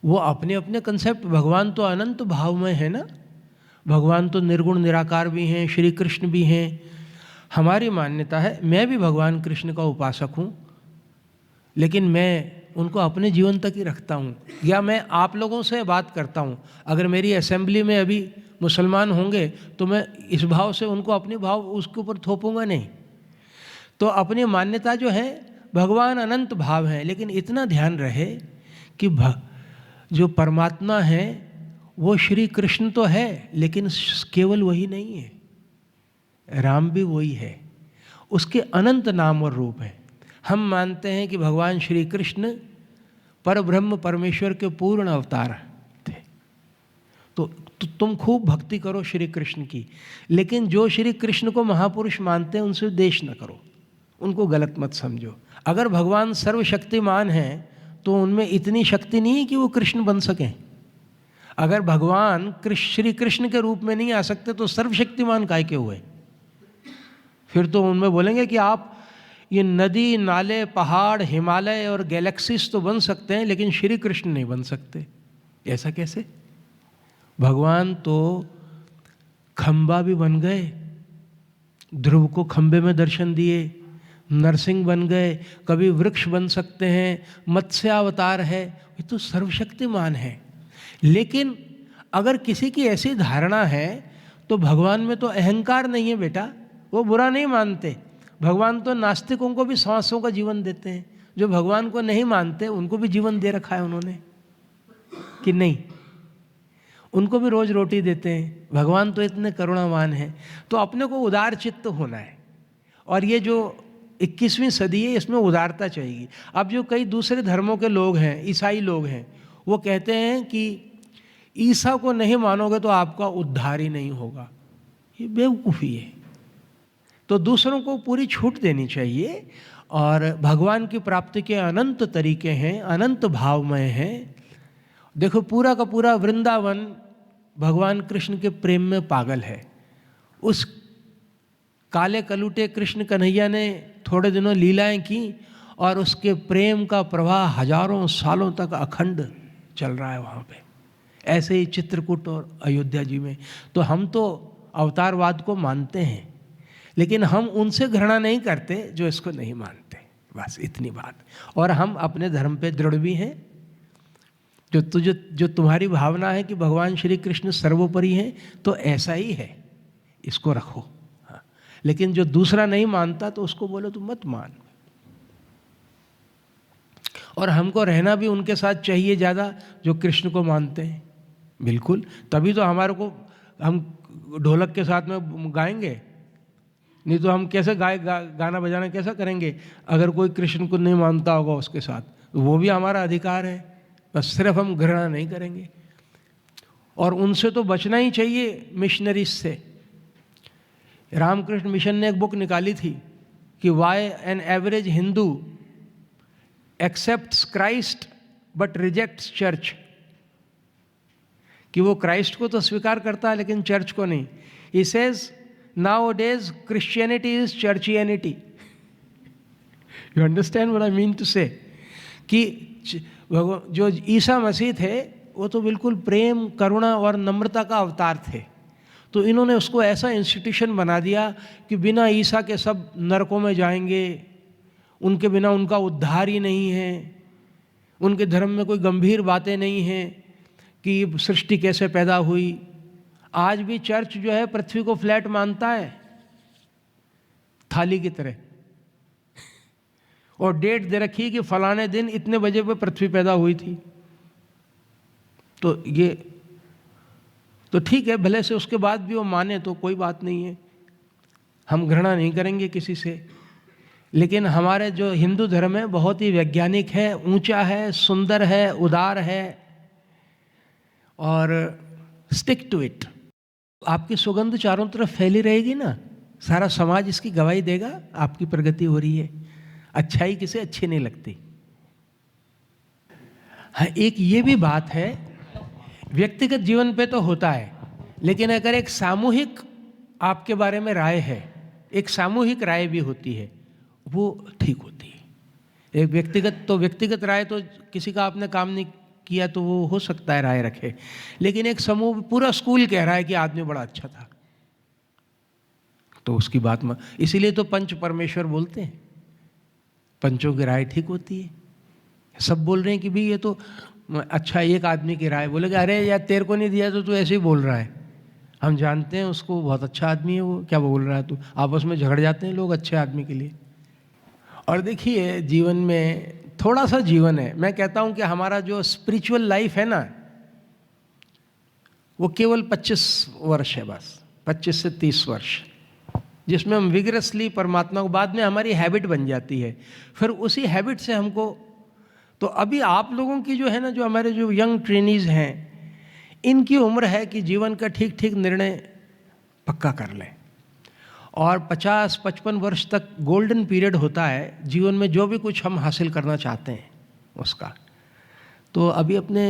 वो अपने अपने कंसेप्ट। भगवान तो अनंत भाव में है ना, भगवान तो निर्गुण निराकार भी हैं, श्री कृष्ण भी हैं। हमारी मान्यता है, मैं भी भगवान कृष्ण का उपासक हूँ, लेकिन मैं उनको अपने जीवन तक ही रखता हूँ, या मैं आप लोगों से बात करता हूँ। अगर मेरी असेंबली में अभी मुसलमान होंगे तो मैं इस भाव से उनको अपने भाव उसके ऊपर थोपूंगा नहीं। तो अपनी मान्यता जो है, भगवान अनंत भाव है, लेकिन इतना ध्यान रहे कि जो परमात्मा है वो श्री कृष्ण तो है, लेकिन केवल वही नहीं है, राम भी वही है, उसके अनंत नाम और रूप हैं। हम मानते हैं कि भगवान श्री कृष्ण परब्रह्म परमेश्वर के पूर्ण अवतार थे। तो तुम खूब भक्ति करो श्री कृष्ण की, लेकिन जो श्री कृष्ण को महापुरुष मानते हैं उनसे द्वेष न करो, उनको गलत मत समझो। अगर भगवान सर्वशक्तिमान हैं तो उनमें इतनी शक्ति नहीं है कि वो कृष्ण बन सकें। अगर भगवान श्री कृष्ण के रूप में नहीं आ सकते तो सर्वशक्तिमान काय के हुए? फिर तो उनमें बोलेंगे कि आप ये नदी, नाले, पहाड़, हिमालय और गैलेक्सीज तो बन सकते हैं, लेकिन श्री कृष्ण नहीं बन सकते। ऐसा कैसे? भगवान तो खंबा भी बन गए, ध्रुव को खंबे में दर्शन दिए, नरसिंह बन गए, कभी वृक्ष बन सकते हैं, मत्स्यावतार है, ये तो सर्वशक्तिमान है। लेकिन अगर किसी की ऐसी धारणा है तो भगवान में तो अहंकार नहीं है बेटा, वो बुरा नहीं मानते। भगवान तो नास्तिकों को भी सांसों का जीवन देते हैं, जो भगवान को नहीं मानते उनको भी जीवन दे रखा है उन्होंने, कि नहीं? उनको भी रोज रोटी देते हैं। भगवान तो इतने करुणावान हैं। तो अपने को उदार चित्त होना है, और ये जो 21वीं सदी है इसमें उदारता चाहिए। अब जो कई दूसरे धर्मों के लोग हैं, ईसाई लोग हैं, वो कहते हैं कि ईसा को नहीं मानोगे तो आपका उद्धार ही नहीं होगा। ये बेवकूफ़ी है। तो दूसरों को पूरी छूट देनी चाहिए, और भगवान की प्राप्ति के अनंत तरीके हैं, अनंत भावमय हैं। देखो पूरा का पूरा वृंदावन भगवान कृष्ण के प्रेम में पागल है। उस काले कलूटे कृष्ण कन्हैया ने थोड़े दिनों लीलाएं की, और उसके प्रेम का प्रवाह हजारों सालों तक अखंड चल रहा है वहाँ पे। ऐसे ही चित्रकूट और अयोध्या जी में। तो हम तो अवतारवाद को मानते हैं, लेकिन हम उनसे घृणा नहीं करते जो इसको नहीं मानते। बस इतनी बात। और हम अपने धर्म पे दृढ़ भी हैं। जो तुम्हारी भावना है कि भगवान श्री कृष्ण सर्वोपरि हैं, तो ऐसा ही है, इसको रखो। हाँ। लेकिन जो दूसरा नहीं मानता तो उसको बोलो तुम मत मान। और हमको रहना भी उनके साथ चाहिए ज़्यादा जो कृष्ण को मानते हैं, बिल्कुल। तभी तो हमारे को, हम ढोलक के साथ में गाएंगे, नहीं तो हम कैसे गाना बजाना कैसा करेंगे अगर कोई कृष्ण को नहीं मानता होगा उसके साथ? तो वो भी हमारा अधिकार है, बस सिर्फ हम घृणा नहीं करेंगे। और उनसे तो बचना ही चाहिए, मिशनरीज से। रामकृष्ण मिशन ने एक बुक निकाली थी कि why an average Hindu accepts Christ but rejects church, कि वो क्राइस्ट को तो स्वीकार करता है लेकिन चर्च को नहीं। He says nowadays Christianity is churchianity. You understand what I mean to say? कि जो ईसा मसीह थे वो तो बिल्कुल प्रेम, करुणा और नम्रता का अवतार थे। तो इन्होंने उसको ऐसा इंस्टीट्यूशन बना दिया कि बिना ईसा के सब नरकों में जाएंगे, उनके बिना उनका उद्धार ही नहीं है, उनके धर्म में कोई गंभीर बातें नहीं हैं कि सृष्टि कैसे पैदा हुई। आज भी चर्च जो है पृथ्वी को फ्लैट मानता है, थाली की तरह, और डेट दे रखी है कि फलाने दिन इतने बजे पे पृथ्वी पैदा हुई थी। तो ये तो ठीक है, भले से उसके बाद भी वो माने तो कोई बात नहीं है, हम घृणा नहीं करेंगे किसी से। लेकिन हमारे जो हिंदू धर्म है बहुत ही वैज्ञानिक है, ऊंचा है, सुंदर है, उदार है, और स्टिक टू इट। आपकी सुगंध चारों तरफ फैली रहेगी ना, सारा समाज इसकी गवाही देगा आपकी प्रगति हो रही है। अच्छाई किसे अच्छी नहीं लगती। हाँ, एक ये भी बात है, व्यक्तिगत जीवन पे तो होता है, लेकिन अगर एक सामूहिक आपके बारे में राय है, एक सामूहिक राय भी होती है, वो ठीक होती है। एक व्यक्तिगत राय तो किसी का आपने काम नहीं किया तो वो हो सकता है राय रखे, लेकिन एक समूह, पूरा स्कूल कह रहा है कि आदमी बड़ा अच्छा था, तो उसकी बात में, इसीलिए तो पंच परमेश्वर बोलते हैं, पंचों की राय ठीक होती है। सब बोल रहे हैं कि भाई ये तो अच्छा, एक आदमी की राय बोलेगा अरे यार तेरे को नहीं दिया तो तू ऐसे ही बोल रहा है, हम जानते हैं उसको बहुत अच्छा आदमी है, वो क्या बोल रहा है तू। आपस में झगड़ जाते हैं लोग अच्छे आदमी के लिए। और देखिए जीवन में थोड़ा सा जीवन है, मैं कहता हूं कि हमारा जो स्पिरिचुअल लाइफ है ना, वो केवल 25 वर्ष है, बस 25 से 30 वर्ष, जिसमें हम विगरसली परमात्मा को, बाद में हमारी हैबिट बन जाती है, फिर उसी हैबिट से हमको। तो अभी आप लोगों की जो है ना, जो हमारे जो यंग ट्रेनीज हैं, इनकी उम्र है कि जीवन का ठीक ठीक निर्णय पक्का कर लें, और 50-55 वर्ष तक गोल्डन पीरियड होता है जीवन में, जो भी कुछ हम हासिल करना चाहते हैं उसका। तो अभी अपने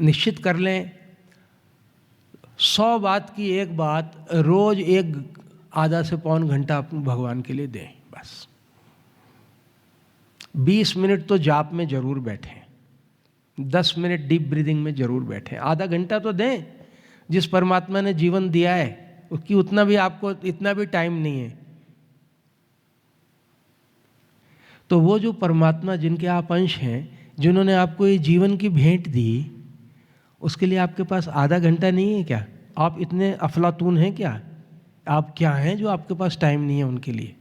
निश्चित कर लें 100 बात की एक बात रोज एक आधा से पौन घंटा अपने भगवान के लिए दें। बस 20 मिनट तो जाप में जरूर बैठें, 10 मिनट डीप ब्रीदिंग में जरूर बैठें, आधा घंटा तो दें। जिस परमात्मा ने जीवन दिया है उसकी उतना भी आपको इतना भी टाइम नहीं है। तो वो जो परमात्मा जिनके आप अंश हैं, जिन्होंने आपको ये जीवन की भेंट दी, उसके लिए आपके पास आधा घंटा नहीं है क्या? आप इतने अफलातून हैं क्या? आप क्या हैं जो आपके पास टाइम नहीं है उनके लिए?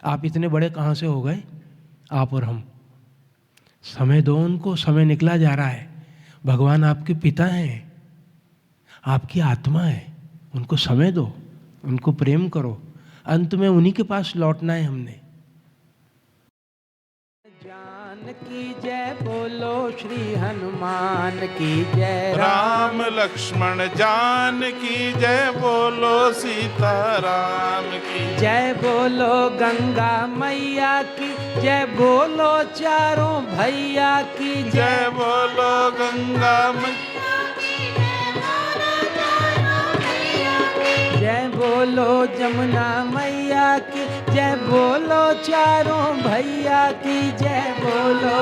आप इतने बड़े कहाँ से हो गए, आप और हम? समय दो उनको, समय निकला जा रहा है। भगवान आपके पिता हैं, आपकी आत्मा है, उनको समय दो, उनको प्रेम करो। अंत में उन्हीं के पास लौटना है हमने। जान की जय बोलो, श्री हनुमान की जय। राम लक्ष्मण जान की जय बोलो, सीता राम की जय बोलो, गंगा मैया की जय बोलो, चारों भैया की जय बोलो, गंगा मैया जय बोलो, जमुना मैया की जय बोलो, चारों भैया की जय बोलो।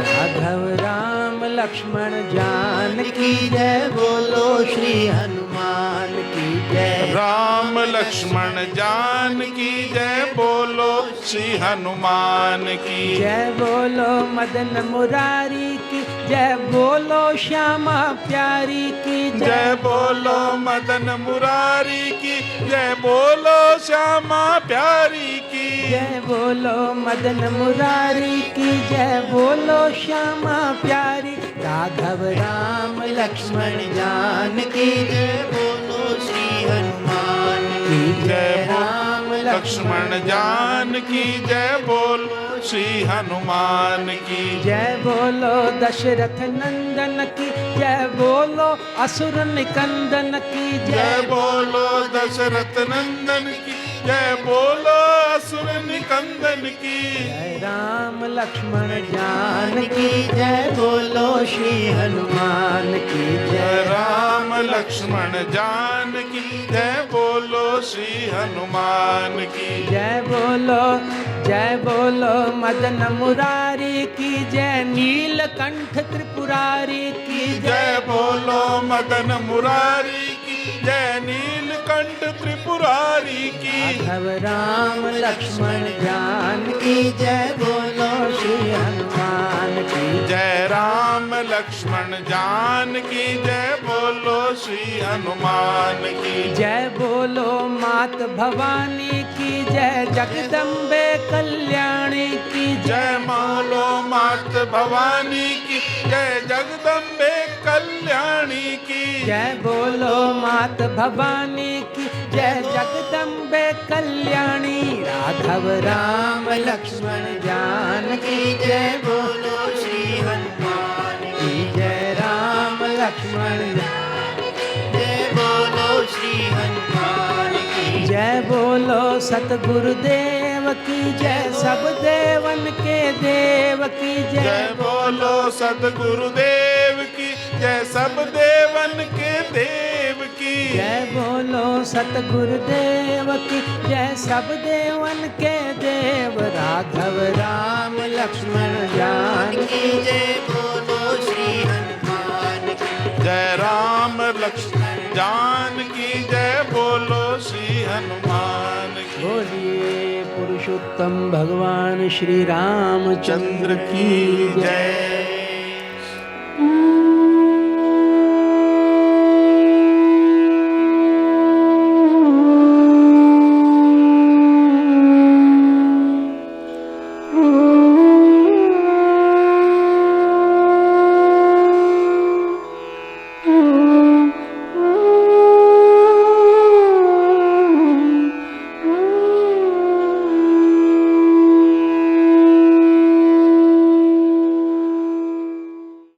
राघव राम लक्ष्मण जान की जय बोलो, श्री हनुमान की जय। राम लक्ष्मण जान की जय बोलो, श्री हनुमान की जय बोलो, मदन मुरारी की जय बोलो, श्यामा प्यारी की जय बोलो, मदन मुरारी की जय बोलो, श्यामा प्यारी की जय बोलो, मदन मुरारी की जय बोलो, श्यामा प्यारी। राघव राम लक्ष्मण जान की जय बोलो, श्री हनुमान की जय। राम लक्ष्मण जान की जय बोलो, श्री हनुमान की जय बोलो, दशरथ नंदन की जय बोलो, असुर निकंदन की जय बोलो, दशरथ नंदन की जय बोलो, असुर निकंदन की जय। राम लक्ष्मण जान की जय बोलो, श्री हनुमान की जय। जय। राम लक्ष्मण जान की जय बोलो, श्री हनुमान की जय बोलो, जय बोलो, मदन मुरारी की जय, नीलकंठ त्रिपुरारी की जय बोलो, मदन मुरारी की जय, नीलकंठ त्रिपुरारी की राघव राम लक्ष्मण जान की जय बोलो, श्री हनुमान की जय। राम लक्ष्मण जान की जय बोलो, श्री हनुमान की जय बोलो, मात भवानी की जय, जगदम्बे कल्याणी की जय बोलो, मात भवानी की जय, जगदम्बे कल्याणी की जय बोलो, मात भवानी की जय, जगदम्बे कल्याणी। राघव राम लक्ष्मण जान की जय बोलो, श्री हनुमान की जय। राम लक्ष्मण जय बोलो, श्री हनुमान की जय बोलो, सतगुरुदेव की जय, सब देवन के देव की जय जय। बोलो, सतगुरुदेव की जय, सब देवन के देव की जय बोलो, सतगुरुदेव की जय, सब देवन के देव। राघव राम लक्ष्मण जान की जय बोलो, श्री हनुमान की जय। राम लक्ष्मण जान की जय बोलो, श्री हनुमान की बोलिए पुरुषोत्तम भगवान श्री रामचंद्र चंद्र की जय।